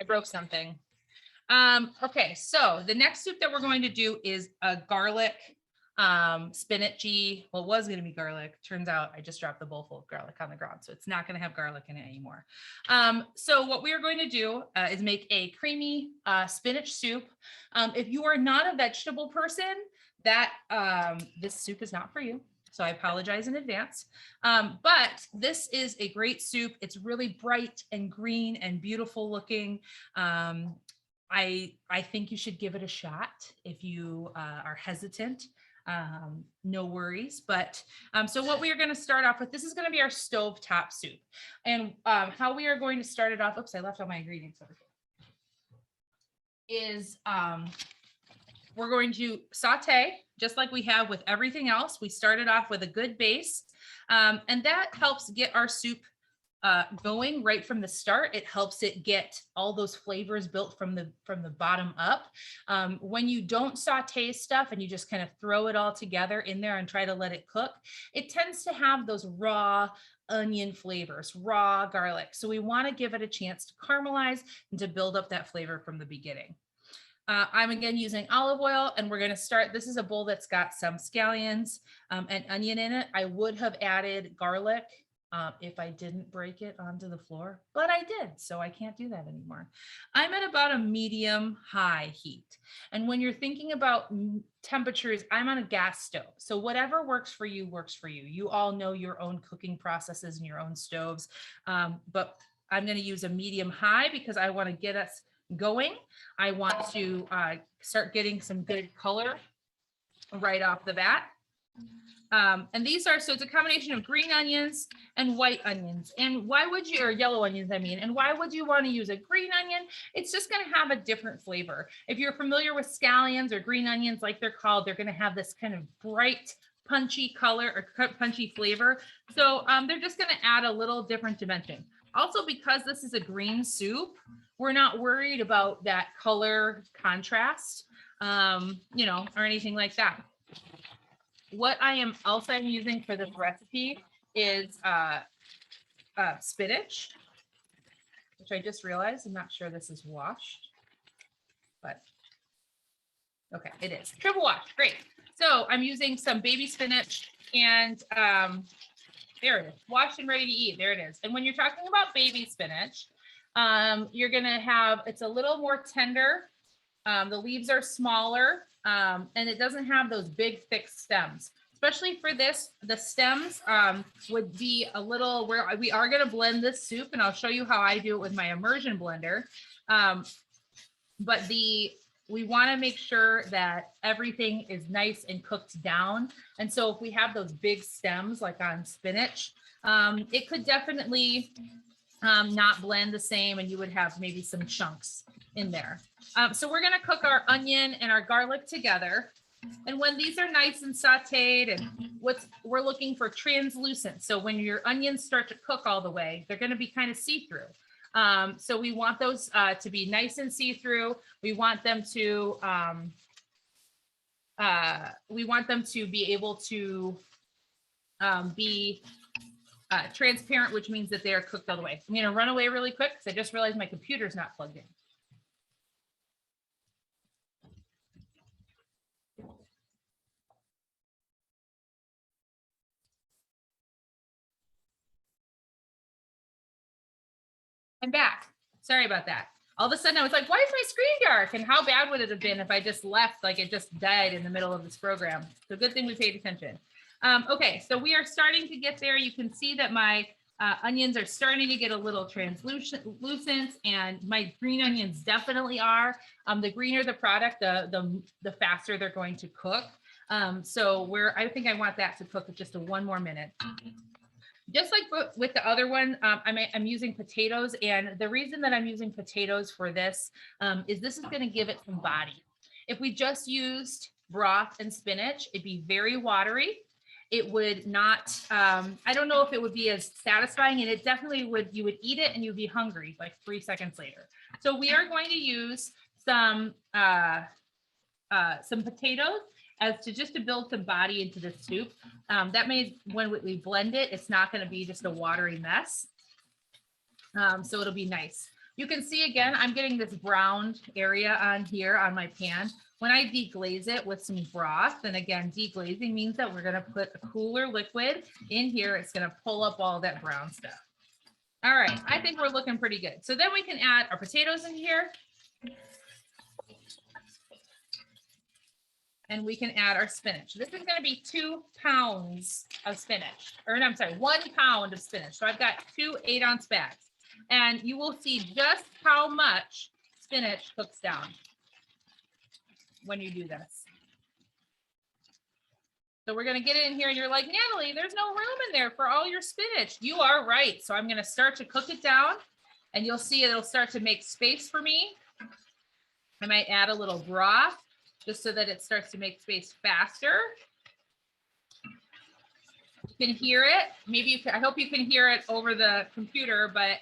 I broke something. Okay, so the next soup that we're going to do is a garlic spinachy. Well, it was going to be garlic. Turns out I just dropped the bowl full of garlic on the ground, so it's not going to have garlic in it anymore. So what we are going to do is make a creamy spinach soup. If you are not a vegetable person, that this soup is not for you. So I apologize in advance. But this is a great soup. It's really bright and green and beautiful looking. I think you should give it a shot if you are hesitant. No worries. But so what we are going to start off with, this is going to be our stovetop soup. And how we are going to start it off, oops, I left all my ingredients over here, is we're going to saute just like we have with everything else. We started off with a good base, and that helps get our soup going right from the start. It helps it get all those flavors built from the bottom up. When you don't saute stuff and you just kind of throw it all together in there and try to let it cook, it tends to have those raw onion flavors, raw garlic. So we want to give it a chance to caramelize and to build up that flavor from the beginning. I'm again using olive oil, and we're going to start. This is a bowl that's got some scallions and onion in it. I would have added garlic if I didn't break it onto the floor, but I did, so I can't do that anymore. I'm at about a medium high heat. And when you're thinking about temperatures, I'm on a gas stove. So whatever works for you works for you. You all know your own cooking processes and your own stoves. But I'm going to use a medium high because I want to get us going. I want to start getting some good color right off the bat. And these are, so it's a combination of green onions and white onions. And why would you, or yellow onions, I mean, and why would you want to use a green onion? It's just going to have a different flavor. If you're familiar with scallions or green onions, like they're called, they're going to have this kind of bright, punchy color or punchy flavor. So they're just going to add a little different dimension. Also, because this is a green soup, we're not worried about that color contrast, you know, or anything like that. What I am also using for this recipe is spinach, which I just realized, I'm not sure this is washed, but okay, it is. Triple wash, great. So I'm using some baby spinach, and there it is, washed and ready to eat. There it is. And when you're talking about baby spinach, You're gonna have, it's a little more tender. The leaves are smaller, and it doesn't have those big thick stems. Especially for this, the stems would be a little, where we are gonna blend this soup, and I'll show you how I do it with my immersion blender. But we wanna make sure that everything is nice and cooked down. And so if we have those big stems, like on spinach, it could definitely not blend the same, and you would have maybe some chunks in there. So we're gonna cook our onion and our garlic together. And when these are nice and sauteed, and we're looking for translucent. So when your onions start to cook all the way, they're gonna be kind of see-through. So we want those to be nice and see-through. We want them to be able to be transparent, which means that they are cooked all the way. I'm gonna run away really quick because I just realized my computer's not plugged in. I'm back. Sorry about that. All of a sudden I was like, why is my screen dark? And how bad would it have been if I just left, like it just died in the middle of this program? So good thing we paid attention. Okay, so we are starting to get there. You can see that my onions are starting to get a little translucent, and my green onions definitely are. The greener the product, the faster they're going to cook. So I think I want that to cook just one more minute. Just like with the other one, I'm using potatoes, and the reason that I'm using potatoes for this is this is going to give it some body. If we just used broth and spinach, it'd be very watery. It would not, I don't know if it would be as satisfying, and it definitely would, you would eat it and you'd be hungry like 3 seconds later. So we are going to use some potatoes as to build some body into the soup. That means when we blend it, it's not going to be just a watery mess. So it'll be nice. You can see again, I'm getting this browned area on here on my pan. When I deglaze it with some broth, and again, deglazing means that we're going to put a cooler liquid in here. It's going to pull up all that brown stuff. All right, I think we're looking pretty good. So then we can add our potatoes in here. And we can add our spinach. This is going to be 2 pounds of spinach, or no, I'm sorry, 1 pound of spinach. So I've got 2 8-ounce bags, and you will see just how much spinach cooks down when you do this. So we're going to get it in here, and you're like, Natalie, there's no room in there for all your spinach. You are right. So I'm going to start to cook it down, and you'll see it'll start to make space for me. I might add a little broth, just so that it starts to make space faster. You can hear it. Maybe you can, I hope you can hear it over the computer, but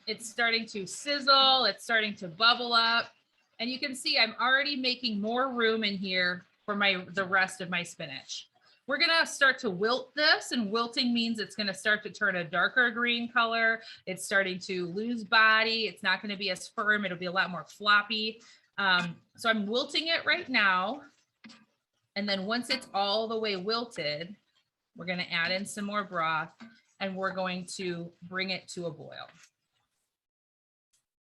it's starting to sizzle. It's starting to bubble up. And you can see I'm already making more room in here for the rest of my spinach. We're gonna start to wilt this, and wilting means it's gonna start to turn a darker green color. It's starting to lose body. It's not gonna be as firm. It'll be a lot more floppy. So I'm wilting it right now. And then once it's all the way wilted, we're going to add in some more broth, and we're going to bring it to a boil.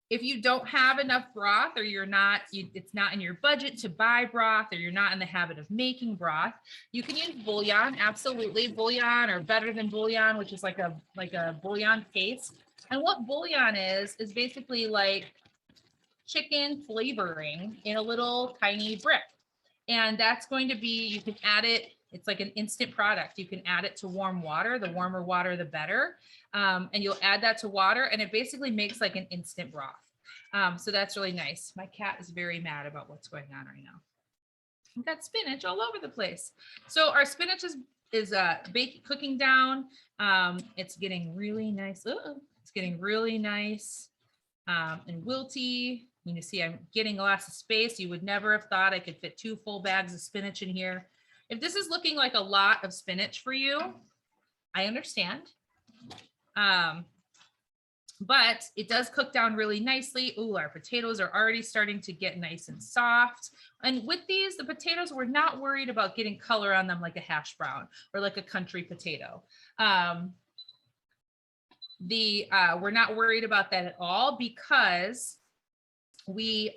If you don't have enough broth, or it's not in your budget to buy broth, or you're not in the habit of making broth, you can use bouillon. Absolutely, bouillon, or better than bouillon, which is like a bouillon paste. And what bouillon is basically like chicken flavoring in a little tiny brick. And that's going to be, you can add it, it's like an instant product. You can add it to warm water. The warmer water, the better. And you'll add that to water, and it basically makes like an instant broth. So that's really nice. My cat is very mad about what's going on right now. We've got spinach all over the place. So our spinach is cooking down. It's getting really nice. It's getting really nice and wilty. You can see I'm getting lots of space. You would never have thought I could fit 2 full bags of spinach in here. If this is looking like a lot of spinach for you, I understand. But it does cook down really nicely. Ooh, our potatoes are already starting to get nice and soft. And with these, the potatoes, we're not worried about getting color on them like a hash brown or like a country potato. we're not worried about that at all because we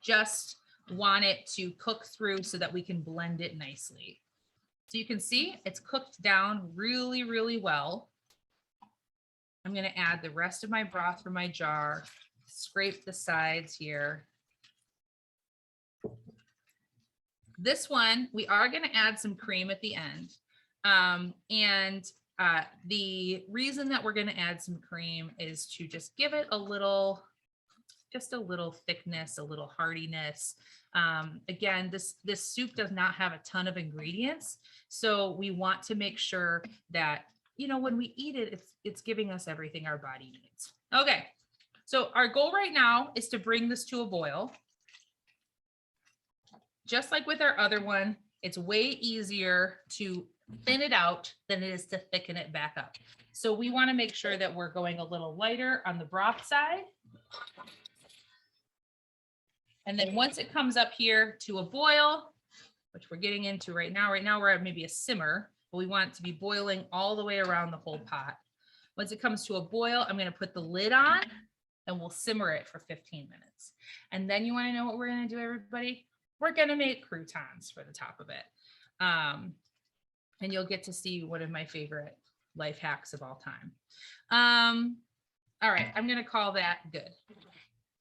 just want it to cook through so that we can blend it nicely. So you can see it's cooked down really, really well. I'm going to add the rest of my broth from my jar, scrape the sides here. This one, we are going to add some cream at the end. The reason that we're going to add some cream is to just give it a little, just a little thickness, a little heartiness. Again, this soup does not have a ton of ingredients. So we want to make sure that, you know, when we eat it, it's giving us everything our body needs. Okay. So our goal right now is to bring this to a boil. Just like with our other one, it's way easier to thin it out than it is to thicken it back up. So we want to make sure that we're going a little lighter on the broth side. And then once it comes up here to a boil, which we're getting into right now we're at maybe a simmer, but we want it to be boiling all the way around the whole pot. Once it comes to a boil, I'm going to put the lid on and we'll simmer it for 15 minutes. And then you want to know what we're going to do, everybody? We're going to make croutons for the top of it. And you'll get to see one of my favorite life hacks of all time. All right, I'm going to call that good.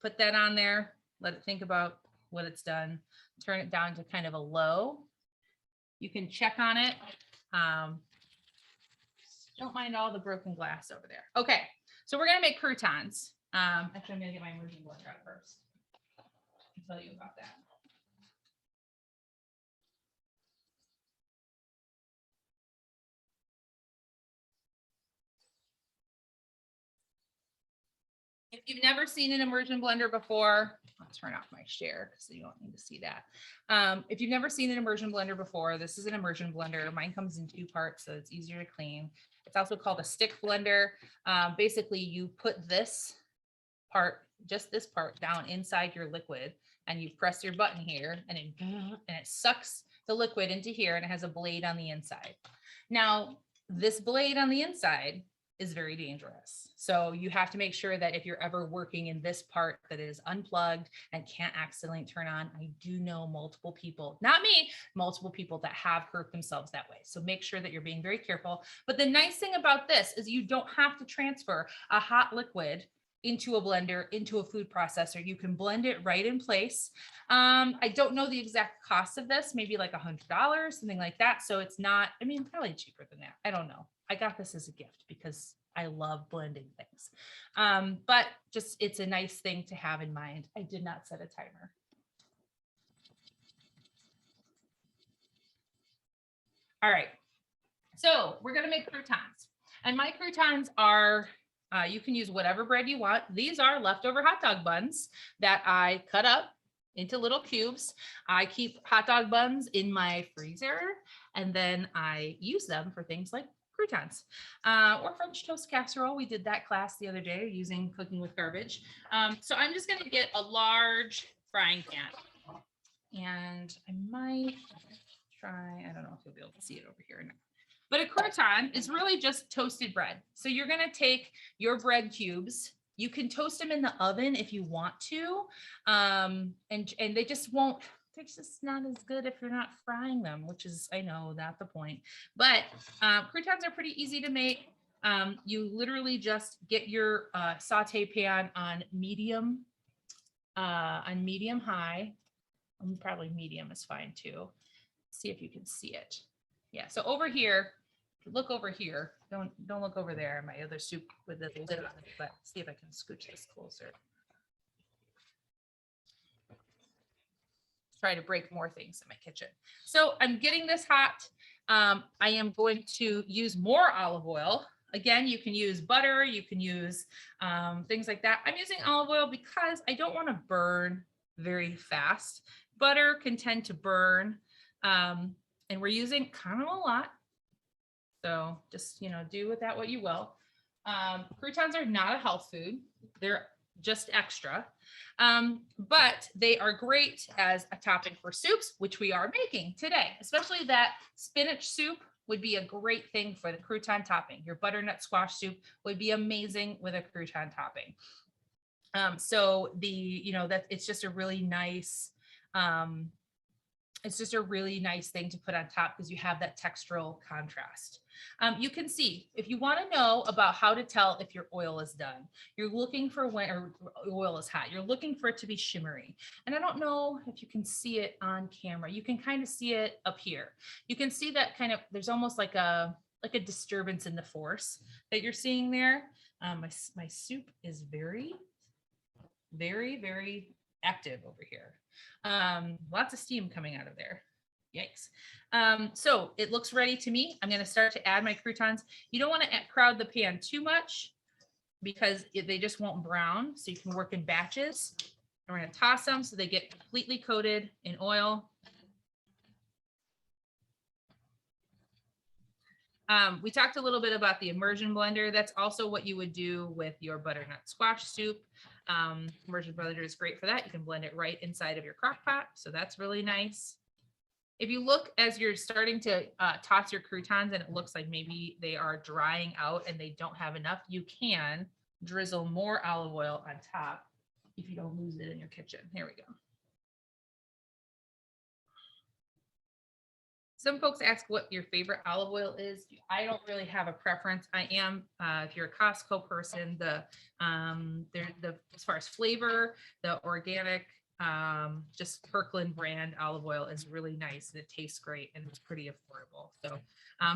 Put that on there. Let it think about what it's done. Turn it down to kind of a low. You can check on it. Don't mind all the broken glass over there. Okay, so we're going to make croutons. Actually, I'm going to get my immersion blender out first. I'll tell you about that. If you've never seen an immersion blender before, I'll turn off my share because you don't need to see that. If you've never seen an immersion blender before, this is an immersion blender. Mine comes in 2 parts, so it's easier to clean. It's also called a stick blender. Basically, you put this part, just this part, down inside your liquid, and you press your button here, and it sucks the liquid into here, and it has a blade on the inside. Now, this blade on the inside is very dangerous. So you have to make sure that if you're ever working in this part that is unplugged and can't accidentally turn on. I do know multiple people, not me, multiple people that have hurt themselves that way. So make sure that you're being very careful. But the nice thing about this is you don't have to transfer a hot liquid into a blender, into a food processor. You can blend it right in place. I don't know the exact cost of this, maybe like $100, something like that. So it's not, I mean, probably cheaper than that. I don't know. I got this as a gift because I love blending things. But just, it's a nice thing to have in mind. I did not set a timer. All right. So we're going to make croutons. And my croutons are, you can use whatever bread you want. These are leftover hot dog buns that I cut up into little cubes. I keep hot dog buns in my freezer, and then I use them for things like croutons or French toast casserole. We did that class the other day using cooking with garbage. So I'm just going to get a large frying pan, and I might try, I don't know if you'll be able to see it over here or not. But a crouton is really just toasted bread. So you're going to take your bread cubes. You can toast them in the oven if you want to. And they just won't, they're just not as good if you're not frying them, which is, I know, not the point. But croutons are pretty easy to make. You literally just get your saute pan on medium high. Probably medium is fine too. See if you can see it. Yeah, so over here, look over here. Don't look over there. My other soup with the lid on it, but see if I can scooch this closer. Try to break more things in my kitchen. So I'm getting this hot. I am going to use more olive oil. Again, you can use butter, you can use things like that. I'm using olive oil because I don't want to burn very fast. Butter can tend to burn. And we're using kind of a lot. So just, you know, do with that what you will. Croutons are not a health food. They're just extra. But they are great as a topping for soups, which we are making today, especially that spinach soup would be a great thing for the crouton topping. Your butternut squash soup would be amazing with a crouton topping. So that it's just a really nice, it's just a really nice thing to put on top because you have that textural contrast. You can see, if you want to know about how to tell if your oil is done, you're looking for when or oil is hot, you're looking for it to be shimmery. And I don't know if you can see it on camera. You can kind of see it up here. You can see that kind of, there's almost like a disturbance in the force that you're seeing there. My soup is very, very active over here. Lots of steam coming out of there. Yikes. So it looks ready to me. I'm going to start to add my croutons. You don't want to crowd the pan too much because they just won't brown. So you can work in batches. And we're going to toss them so they get completely coated in oil. We talked a little bit about the immersion blender. That's also what you would do with your butternut squash soup. Immersion blender is great for that. You can blend it right inside of your crock pot. So that's really nice. If you look as you're starting to toss your croutons and it looks like maybe they are drying out and they don't have enough, you can drizzle more olive oil on top if you don't lose it in your kitchen. Here we go. Some folks ask what your favorite olive oil is. I don't really have a preference. I am, if you're a Costco person, as far as flavor, the organic, just Kirkland brand olive oil is really nice and it tastes great and it's pretty affordable. So,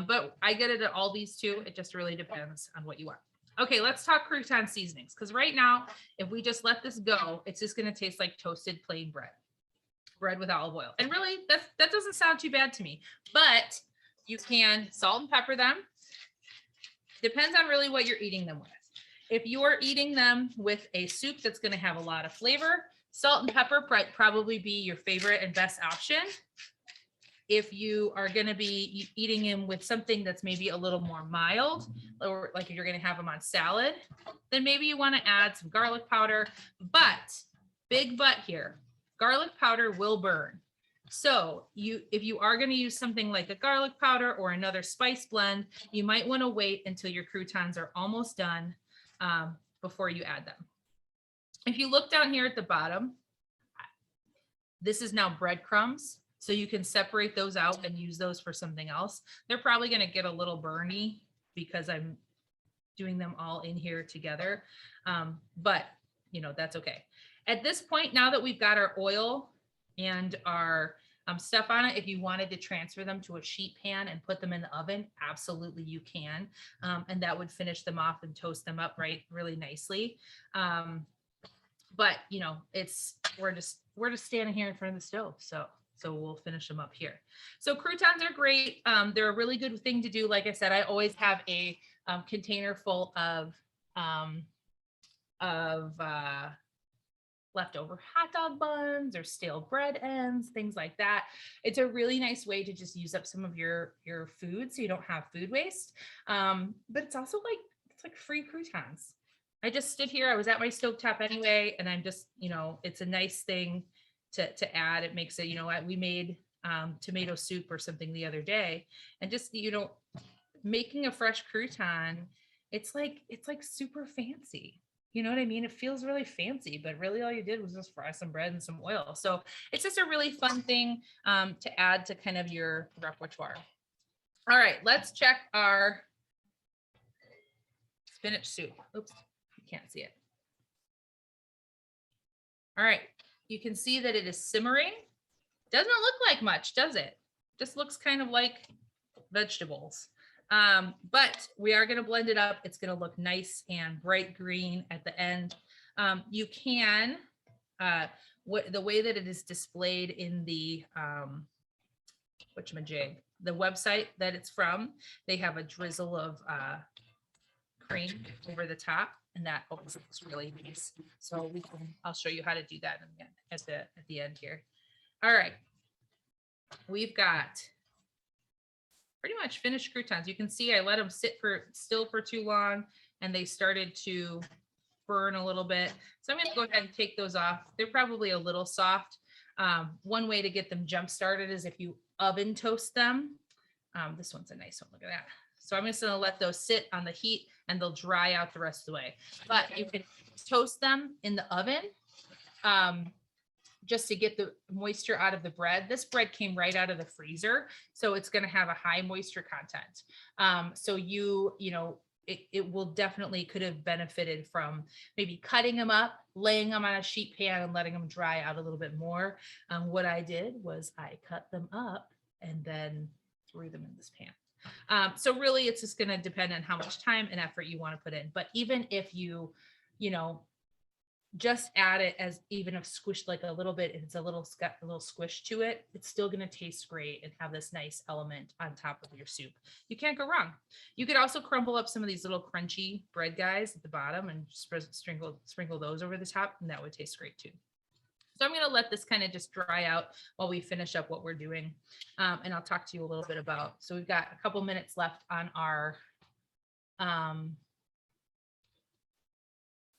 but I get it at Aldi's too. It just really depends on what you want. Okay, let's talk crouton seasonings. Because right now, if we just let this go, it's just going to taste like toasted plain bread with olive oil. And really, that doesn't sound too bad to me, but you can salt and pepper them. Depends on really what you're eating them with. If you're eating them with a soup that's going to have a lot of flavor, salt and pepper probably be your favorite and best option. If you are going to be eating them with something that's maybe a little more mild, or like if you're going to have them on salad, then maybe you want to add some garlic powder. But big but here, garlic powder will burn. So if you are going to use something like a garlic powder or another spice blend, you might want to wait until your croutons are almost done before you add them. If you look down here at the bottom, this is now breadcrumbs. So you can separate those out and use those for something else. They're probably going to get a little burny because I'm doing them all in here together. But that's okay. At this point, now that we've got our oil and our stuff on it, if you wanted to transfer them to a sheet pan and put them in the oven, absolutely you can. And that would finish them off and toast them up really nicely. But we're just standing here in front of the stove. So we'll finish them up here. So croutons are great. They're a really good thing to do. Like I said, I always have a container full of leftover hot dog buns or stale bread ends, things like that. It's a really nice way to just use up some of your food so you don't have food waste. But it's also it's like free croutons. I just stood here, I was at my stovetop anyway, and I'm just, it's a nice thing to add. It makes it, we made tomato soup or something the other day, and just, making a fresh crouton, it's like super fancy. You know what I mean? It feels really fancy, but really all you did was just fry some bread and some oil. So it's just a really fun thing to add to kind of your repertoire. All right, let's check our spinach soup. Oops, you can't see it. All right, you can see that it is simmering. Doesn't look like much, does it? Just looks kind of like vegetables. But we are going to blend it up. It's going to look nice and bright green at the end. You can, the way that it is displayed in the, the website that it's from, they have a drizzle of cream over the top, and that looks really nice. So I'll show you how to do that at the end here. All right, we've got pretty much finished croutons. You can see I let them sit still for too long and they started to burn a little bit. So I'm going to go ahead and take those off. They're probably a little soft. One way to get them jump started is if you oven toast them. This one's a nice one. Look at that. So I'm just going to let those sit on the heat and they'll dry out the rest of the way. But you can toast them in the oven just to get the moisture out of the bread. This bread came right out of the freezer, so it's going to have a high moisture content. So you know, it will definitely could have benefited from maybe cutting them up, laying them on a sheet pan and letting them dry out a little bit more. What I did was I cut them up and then threw them in this pan. So really it's just going to depend on how much time and effort you want to put in. But even if you know, just add it as even if squished like a little bit, if it's a little squish to it, it's still going to taste great and have this nice element on top of your soup. You can't go wrong. You could also crumble up some of these little crunchy bread guys at the bottom and sprinkle those over the top, and that would taste great too. So I'm going to let this kind of just dry out while we finish up what we're doing. And I'll talk to you a little bit about, so we've got a couple minutes left on our,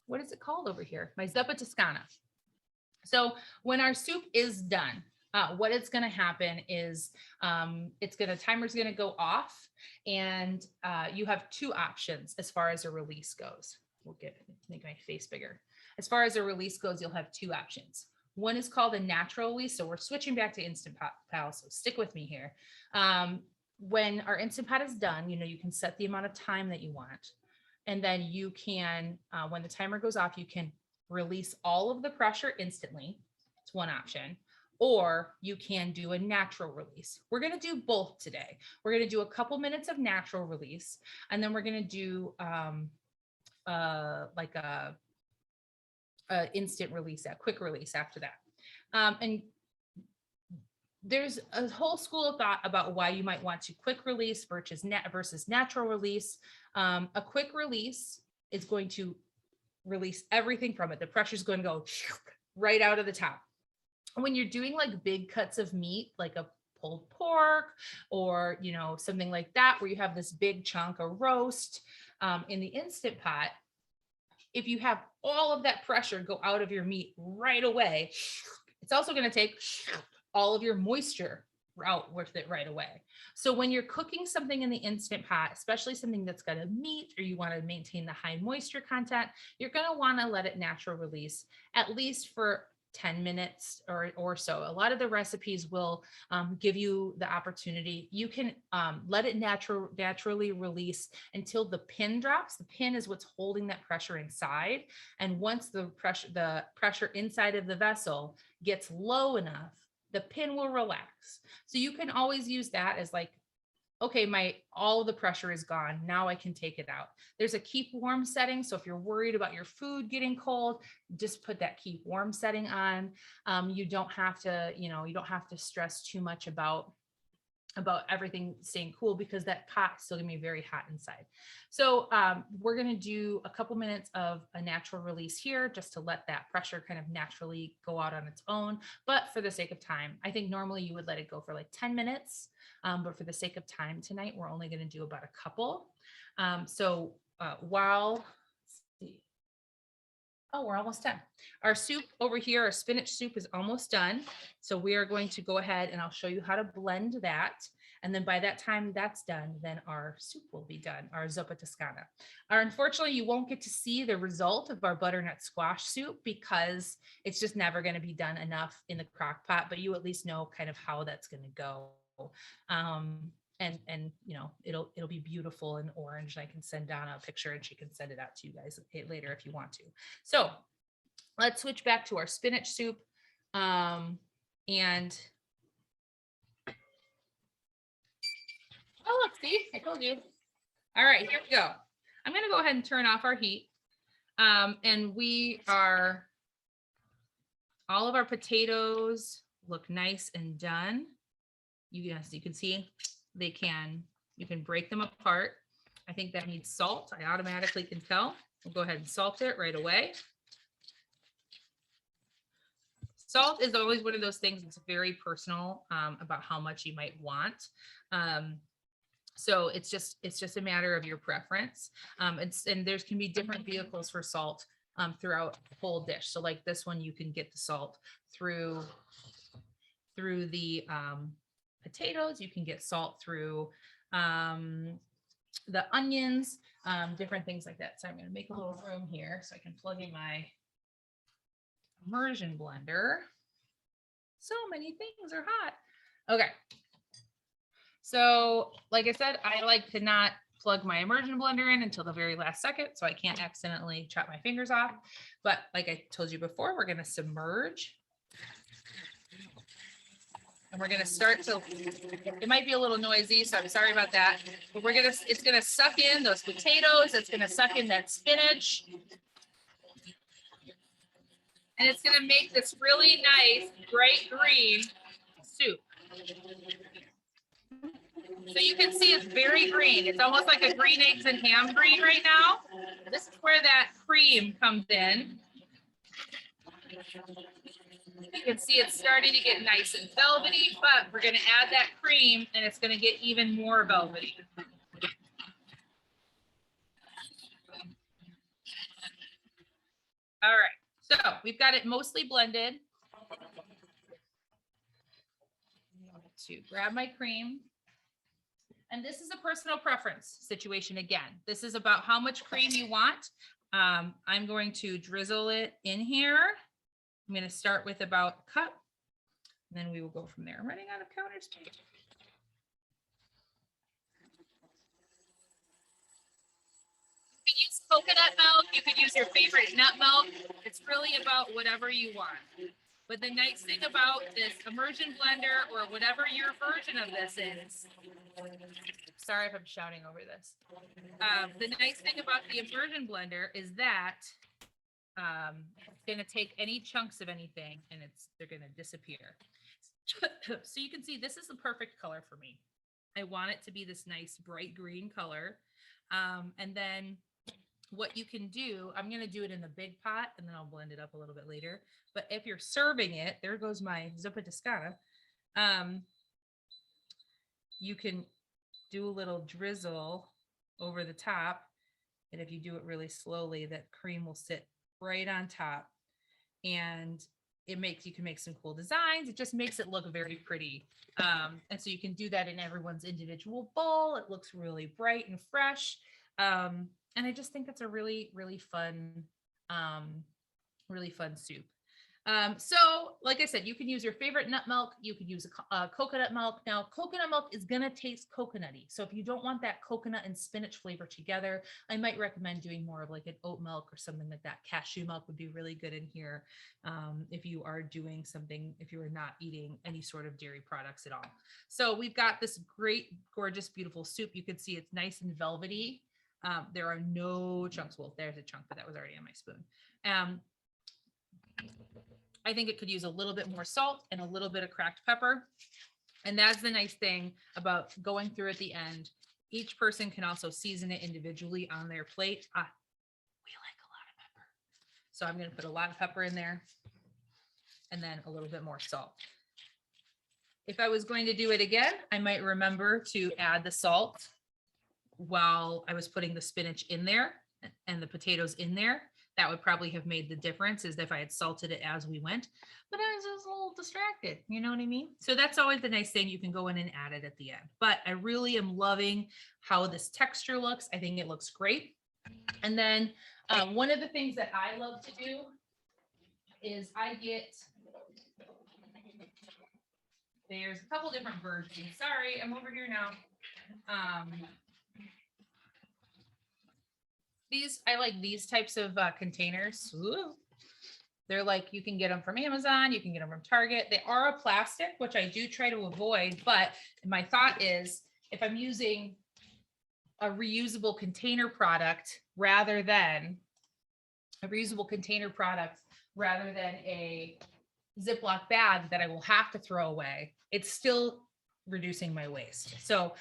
what is it called over here? My zuppa Toscana. So when our soup is done, what it's going to happen is timer's going to go off, and you have two options as far as a release goes. Make my face bigger. As far as a release goes, you'll have two options. One is called a natural release. So we're switching back to Instant Pot, pal. So stick with me here. When our Instant Pot is done, you know, you can set the amount of time that you want. And then you can, when the timer goes off, you can release all of the pressure instantly. It's one option. Or you can do a natural release. We're going to do both today. We're going to do a couple minutes of natural release, and then we're going to do like a instant release, a quick release after that. And there's a whole school of thought about why you might want to quick release versus natural release. A quick release is going to release everything from it. The pressure is going to go right out of the top. When you're doing like big cuts of meat, like a pulled pork or, you know, something like that, where you have this big chunk of roast in the Instant Pot, if you have all of that pressure go out of your meat right away, it's also going to take all of your moisture out with it right away. So when you're cooking something in the Instant Pot, especially something that's got a meat or you want to maintain the high moisture content, you're going to want to let it natural release at least for 10 minutes or so. A lot of the recipes will give you the opportunity. You can let it naturally release until the pin drops. The pin is what's holding that pressure inside. And once the pressure inside of the vessel gets low enough, the pin will relax. So you can always use that as like, okay, all of the pressure is gone. Now I can take it out. There's a keep warm setting. So if you're worried about your food getting cold, just put that keep warm setting on. You don't have to, you don't have to stress too much about everything staying cool, because that pot is still gonna be very hot inside. So we're gonna do a couple minutes of a natural release here just to let that pressure kind of naturally go out on its own. But for the sake of time, I think normally you would let it go for like 10 minutes. But for the sake of time tonight, we're only gonna do about a couple. We're almost done. Our soup over here, our spinach soup, is almost done. So we are going to go ahead and I'll show you how to blend that. And then by that time that's done, then our soup will be done, our zuppa Toscana. Unfortunately, you won't get to see the result of our butternut squash soup because it's just never going to be done enough in the crock pot, but you at least know kind of how that's going to go. And it'll be beautiful and orange. And I can send Donna a picture and she can send it out to you guys later if you want to. So let's switch back to our spinach soup. And oh, look, see, I told you. All right, here we go. I'm going to go ahead and turn off our heat. And all of our potatoes look nice and done. You can see you can break them apart. I think that needs salt. I automatically can tell. We'll go ahead and salt it right away. Salt is always one of those things that's very personal about how much you might want. So it's just a matter of your preference. And there can be different vehicles for salt throughout the whole dish. So like this one, you can get the salt through the potatoes. You can get salt through the onions, different things like that. So I'm going to make a little room here so I can plug in my immersion blender. So many things are hot. Okay. So like I said, I like to not plug my immersion blender in until the very last second so I can't accidentally chop my fingers off. But like I told you before, we're going to submerge. And we're going to start to, it might be a little noisy, so I'm sorry about that. But it's going to suck in those potatoes. It's going to suck in that spinach. And it's going to make this really nice, bright green soup. So you can see it's very green. It's almost like a green eggs and ham green right now. This is where that cream comes in. You can see it's starting to get nice and velvety, but we're going to add that cream and it's going to get even more velvety. All right, so we've got it mostly blended. To grab my cream. And this is a personal preference situation again. This is about how much cream you want. I'm going to drizzle it in here. I'm going to start with about a cup, and then we will go from there. I'm running out of counters. You could use coconut milk. You could use your favorite nut milk. It's really about whatever you want. But the nice thing about this immersion blender, or whatever your version of this is, sorry if I'm shouting over this. The nice thing about the immersion blender is that it's going to take any chunks of anything and they're going to disappear. So you can see this is the perfect color for me. I want it to be this nice bright green color. And then what you can do, I'm going to do it in the big pot and then I'll blend it up a little bit later. But if you're serving it, there goes my zuppa toscana. You can do a little drizzle over the top. And if you do it really slowly, that cream will sit right on top. And you can make some cool designs. It just makes it look very pretty. And so you can do that in everyone's individual bowl. It looks really bright and fresh. And I just think it's a really, really fun soup. So like I said, you can use your favorite nut milk. You could use a coconut milk. Now, coconut milk is going to taste coconutty. So if you don't want that coconut and spinach flavor together, I might recommend doing more of like an oat milk or something like that. Cashew milk would be really good in here. If you are doing something, if you are not eating any sort of dairy products at all. So we've got this great, gorgeous, beautiful soup. You can see it's nice and velvety. There are no chunks. Well, there's a chunk, but that was already on my spoon. I think it could use a little bit more salt and a little bit of cracked pepper. And that's the nice thing about going through at the end. Each person can also season it individually on their plate. We like a lot of pepper. So I'm going to put a lot of pepper in there and then a little bit more salt. If I was going to do it again, I might remember to add the salt while I was putting the spinach in there and the potatoes in there. That would probably have made the difference, is if I had salted it as we went, but I was just a little distracted. You know what I mean? So that's always the nice thing. You can go in and add it at the end, but I really am loving how this texture looks. I think it looks great. And then one of the things that I love to do is there's a couple different versions. Sorry, I'm over here now. I like these types of containers. Ooh. They're like, you can get them from Amazon, you can get them from Target. They are a plastic, which I do try to avoid, but my thought is if I'm using a reusable container product rather than a Ziploc bag that I will have to throw away, it's still reducing my waste. So,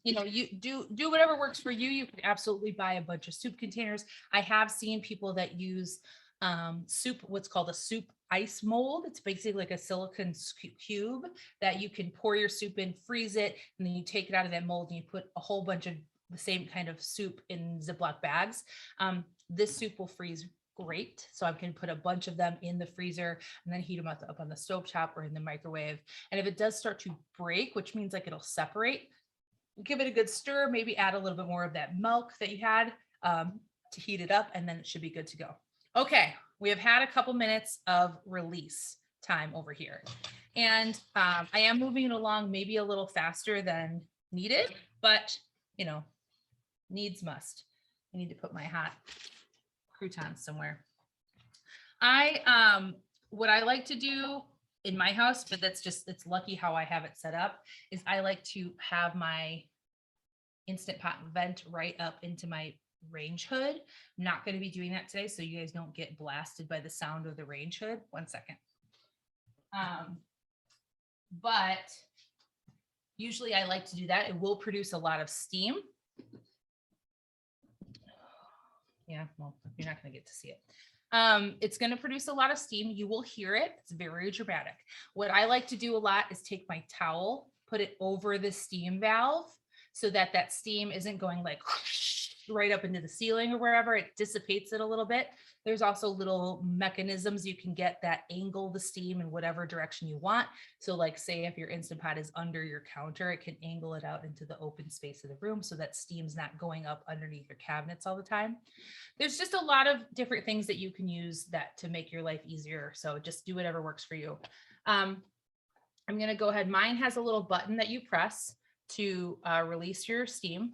you do whatever works for you. You can absolutely buy a bunch of soup containers. I have seen people that use what's called a soup ice mold. It's basically like a silicone cube that you can pour your soup in, freeze it, and then you take it out of that mold and you put a whole bunch of the same kind of soup in Ziploc bags. This soup will freeze great. So I can put a bunch of them in the freezer and then heat them up on the stovetop or in the microwave. And if it does start to break, which means like it'll separate, give it a good stir, maybe add a little bit more of that milk that you had to heat it up, and then it should be good to go. Okay, we have had a couple minutes of release time over here. And I am moving it along maybe a little faster than needed, but you know, needs must. I need to put my hot croutons somewhere. What I like to do in my house, but it's lucky how I have it set up, is I like to have my Instant Pot vent right up into my range hood. I'm not going to be doing that today, so you guys don't get blasted by the sound of the range hood. One second. But usually I like to do that. It will produce a lot of steam. Yeah, well, you're not going to get to see it. It's going to produce a lot of steam. You will hear it. It's very dramatic. What I like to do a lot is take my towel, put it over the steam valve so that that steam isn't going like right up into the ceiling or wherever. It dissipates it a little bit. There's also little mechanisms you can get that angle the steam in whatever direction you want. So like say if your Instant Pot is under your counter, it can angle it out into the open space of the room so that steam's not going up underneath your cabinets all the time. There's just a lot of different things that you can use that to make your life easier. So just do whatever works for you. I'm going to go ahead. Mine has a little button that you press to release your steam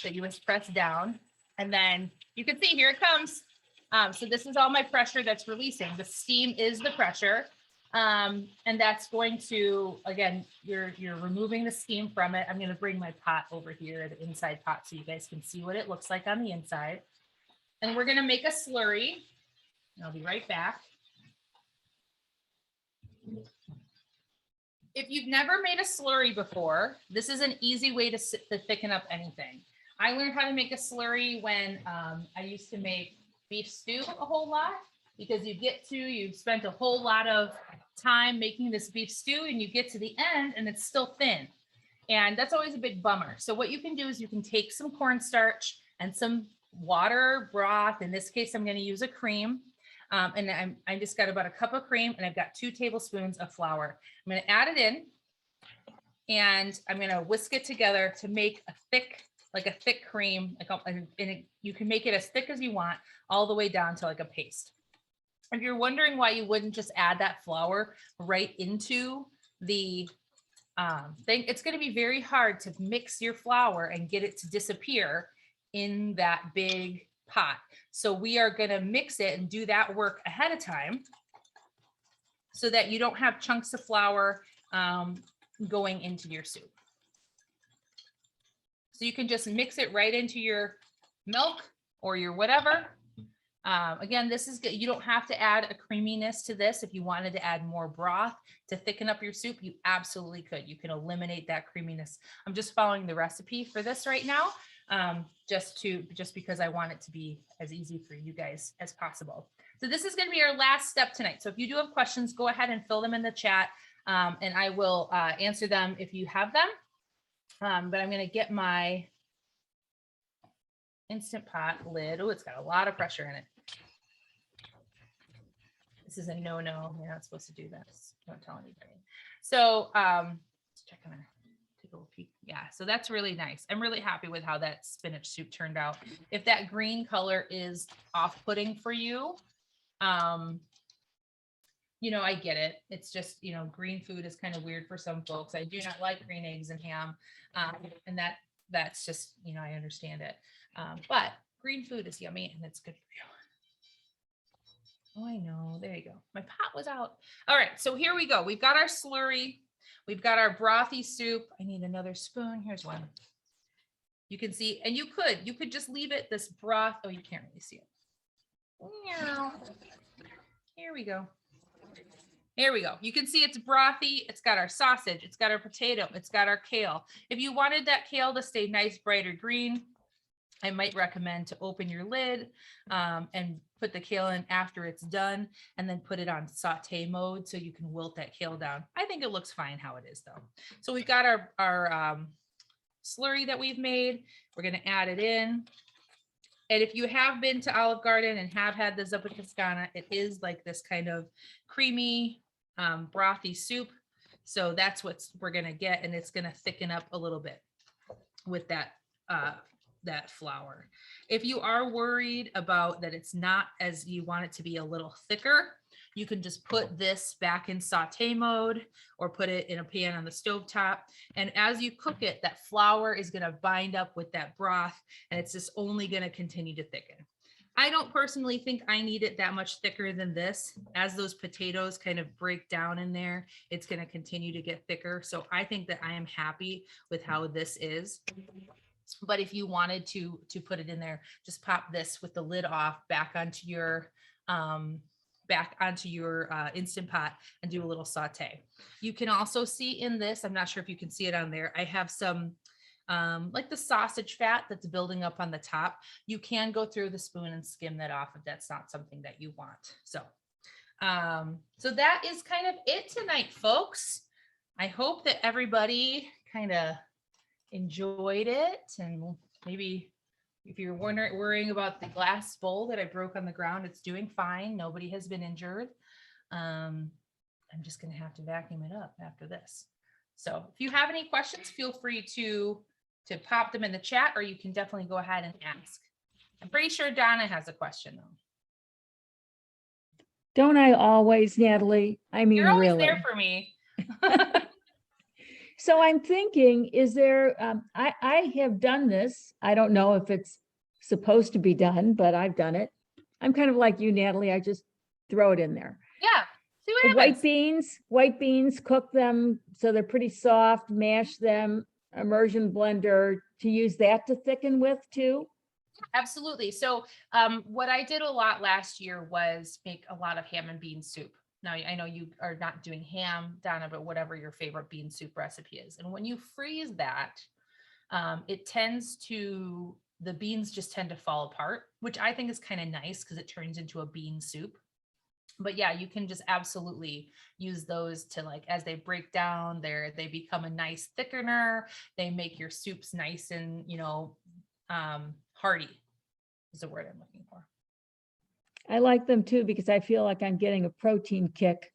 that you just press down. And then you can see here it comes. So this is all my pressure that's releasing. The steam is the pressure. And that's going to, again, you're removing the steam from it. I'm going to bring my pot over here, the inside pot, so you guys can see what it looks like on the inside. And we're going to make a slurry. I'll be right back. If you've never made a slurry before, this is an easy way to thicken up anything. I learned how to make a slurry when I used to make beef stew a whole lot, because you've spent a whole lot of time making this beef stew and you get to the end and it's still thin. And that's always a big bummer. So what you can do is you can take some cornstarch and some water broth. In this case, I'm going to use a cream. And I just got about a cup of cream and I've got 2 tablespoons of flour. I'm going to add it in and I'm going to whisk it together to make a thick cream. You can make it as thick as you want, all the way down to like a paste. If you're wondering why you wouldn't just add that flour right into the thing, it's going to be very hard to mix your flour and get it to disappear in that big pot. So we are going to mix it and do that work ahead of time so that you don't have chunks of flour going into your soup. So you can just mix it right into your milk or your whatever. Again, this is good. You don't have to add a creaminess to this. If you wanted to add more broth to thicken up your soup, you absolutely could. You can eliminate that creaminess. I'm just following the recipe for this right now, just because I want it to be as easy for you guys as possible. So this is going to be our last step tonight. So if you do have questions, go ahead and fill them in the chat, and I will answer them if you have them. But I'm going to get my Instant Pot lid. Oh, it's got a lot of pressure in it. This is a no-no. You're not supposed to do this. Don't tell anybody. So let's check on it. Take a little peek. Yeah, so that's really nice. I'm really happy with how that spinach soup turned out. If that green color is off-putting for you, you know, I get it. It's just, you know, green food is kind of weird for some folks. I do not like green eggs and ham. And that's just, you know, I understand it. But green food is yummy and it's good for you. Oh, I know. There you go. My pot was out. All right. So here we go. We've got our slurry. We've got our brothy soup. I need another spoon. Here's one. You can see, and you could just leave it this broth. Oh, you can't really see it. Here we go. Here we go. You can see it's brothy. It's got our sausage. It's got our potato. It's got our kale. If you wanted that kale to stay nice, brighter green, I might recommend to open your lid and put the kale in after it's done and then put it on saute mode so you can wilt that kale down. I think it looks fine how it is though. So we've got our slurry that we've made. We're going to add it in. And if you have been to Olive Garden and have had the zuppa toscana, it is like this kind of creamy, brothy soup. So that's what we're gonna get, and it's gonna thicken up a little bit with that flour. If you are worried about that it's not as you want it to be a little thicker, you can just put this back in saute mode or put it in a pan on the stovetop. And as you cook it, that flour is going to bind up with that broth, and it's just only going to continue to thicken. I don't personally think I need it that much thicker than this. As those potatoes kind of break down in there, it's going to continue to get thicker. So I think that I am happy with how this is. But if you wanted to put it in there, just pop this with the lid off back onto your Instant Pot and do a little saute. You can also see in this, I'm not sure if you can see it on there, I have some like the sausage fat that's building up on the top. You can go through the spoon and skim that off if that's not something that you want. So that is kind of it tonight, folks. I hope that everybody kind of enjoyed it, and maybe if you're worrying about the glass bowl that I broke on the ground, it's doing fine. Nobody has been injured. I'm just going to have to vacuum it up after this. So if you have any questions, feel free to pop them in the chat, or you can definitely go ahead and ask. I'm pretty sure Donna has a question though. Don't I always, Natalie? I mean, you're always really. there for me. So I'm thinking, is there, I have done this. I don't know if it's supposed to be done, but I've done it. I'm kind of like you, Natalie. I just throw it in there. Yeah. See what happens. White beans, cook them so they're pretty soft, mash them, immersion blender, to use that to thicken with too. Absolutely. So what I did a lot last year was make a lot of ham and bean soup. Now, I know you are not doing ham, Donna, but whatever your favorite bean soup recipe is. And when you freeze that, the beans just tend to fall apart, which I think is kind of nice because it turns into a bean soup. But yeah, you can just absolutely use those to, like, as they break down there, they become a nice thickener. They make your soups nice and, hearty is the word I'm looking for. I like them too, because I feel like I'm getting a protein kick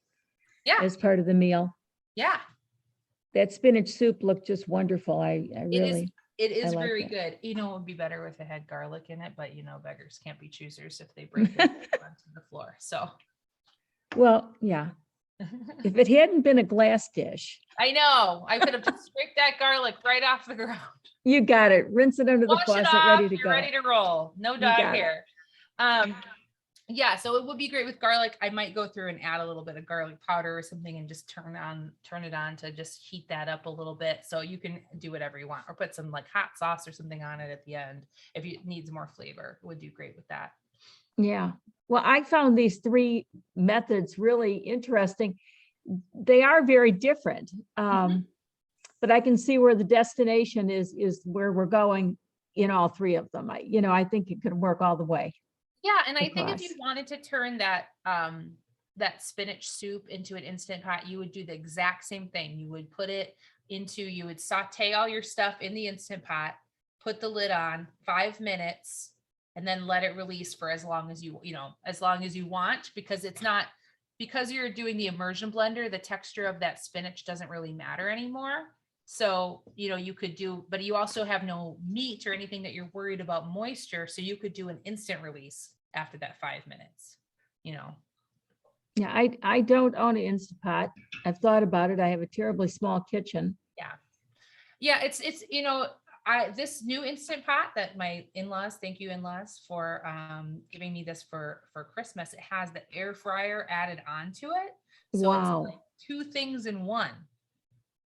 as part of the meal. Yeah. That spinach soup looked just wonderful. I really. It is like very that. good. It would be better if it had garlic in it, but beggars can't be choosers if they break it onto the floor. So. Well, yeah. If it hadn't been a glass dish. I know. I could have just scraped that garlic right off the ground. You got it. Rinse it under the Wash it faucet, off, ready to you're go. ready to roll. No dog hair. Yeah, so it would be great with garlic. I might go through and add a little bit of garlic powder or something and just turn it on to just heat that up a little bit. So you can do whatever you want, or put some like hot sauce or something on it at the end if it needs more flavor. It would do great with that. Yeah. Well, I found these three methods really interesting. They are very different, but I can see where the destination is where we're going in all three of them. I think it could work all the way. Yeah, and I think if you wanted to turn that spinach soup into an Instant Pot, you would do the exact same thing. You would you would saute all your stuff in the Instant Pot, put the lid on 5 minutes, and then let it release for as long as you want, because you're doing the immersion blender, the texture of that spinach doesn't really matter anymore. So, you could but you also have no meat or anything that you're worried about moisture. So you could do an instant release after that 5 minutes, Yeah, I don't own an Instant Pot. I've thought about it. I have a terribly small kitchen. Yeah. It's this new Instant Pot that my in-laws, thank you in-laws for giving me this for Christmas. It has the air fryer added onto it. So Wow. It's like 2 things in one.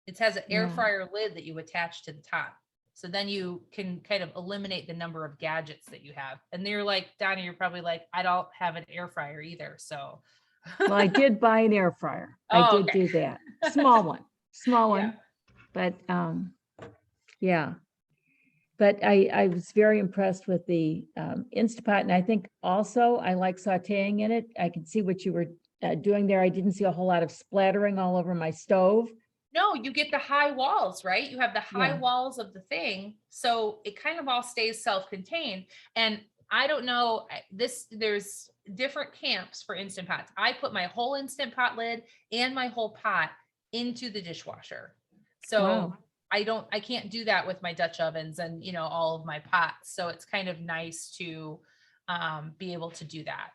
It has an air fryer lid that you attach to the top. So then you can kind of eliminate the number of gadgets that you have. And they're like, Donna, you're probably like, I don't have an air fryer either. So. Well, I did buy an air fryer. I did do that. Small one. But yeah. But I was very impressed with the Instant Pot. And I think also I like sauteing in it. I can see what you were doing there. I didn't see a whole lot of splattering all over my stove. No, you get the high walls, right? You have the high walls of the thing. So it kind of all stays self-contained. And I don't know there's different camps for Instant Pots. I put my whole Instant Pot lid and my whole pot into the dishwasher. So Wow. I can't do that with my Dutch ovens and, all of my pots. So it's kind of nice to be able to do that.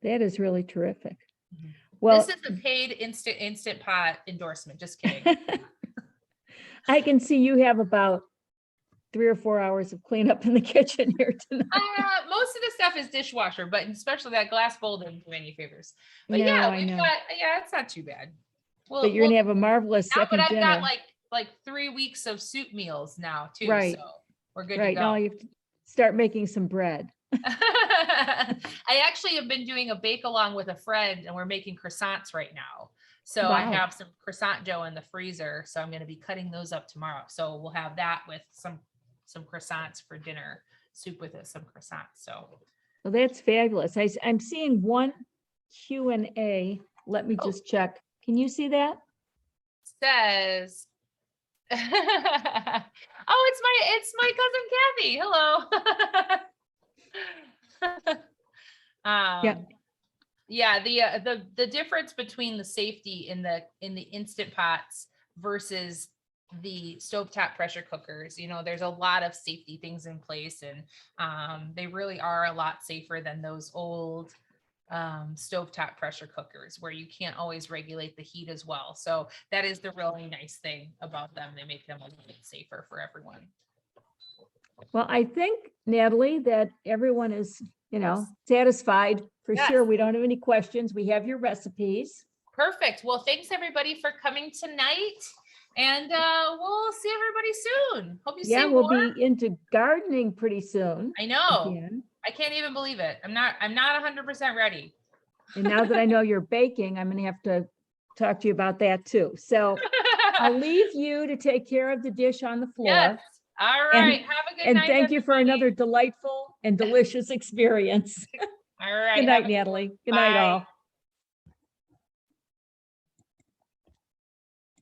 That is really terrific. Mhm. Well, This is a paid Instant Pot endorsement. Just kidding. I can see you have about 3 or 4 hours of cleanup in the kitchen here tonight. Most of the stuff is dishwasher, but especially that glass bowl didn't do any favors. But No, yeah, I know. it's not too bad. Well, But you're gonna have a marvelous now, but second I've dinner. got like 3 weeks of soup meals now too. Right. So we're good Right, to now go. you have to start making some bread. I actually have been doing a bake along with a friend and we're making croissants right now. So I Wow. have some croissant dough in the freezer. So I'm going to be cutting those up tomorrow. So we'll have that with some croissants for dinner, soup with it, some croissants. So Well, that's fabulous. I'm seeing one Q&A. Let me just check. Can you see that? says oh, it's my cousin Kathy. Hello. Yeah, the difference between the safety in the Instant Pots versus the stovetop pressure cookers, there's a lot of safety things in place, and they really are a lot safer than those old stovetop pressure cookers where you can't always regulate the heat as well. So that is the really nice thing about them. They make them a little bit safer for everyone. Well, I think, Natalie, that everyone is, satisfied for Yes. sure. We don't have any questions. We have your recipes. Perfect. Well, thanks everybody for coming tonight. And we'll see everybody soon. Hope you see Yeah, we'll more. be into gardening pretty soon. I know. again. I can't even believe it. I'm not 100% ready. And now that I know you're baking, I'm going to have to talk to you about that too. So I'll leave you to take care of the dish on the floor. Yes. All right. Have a good And night. thank you for everybody. another delightful and delicious experience. All right. Good have night, a good one. Natalie. Good night, Bye. all.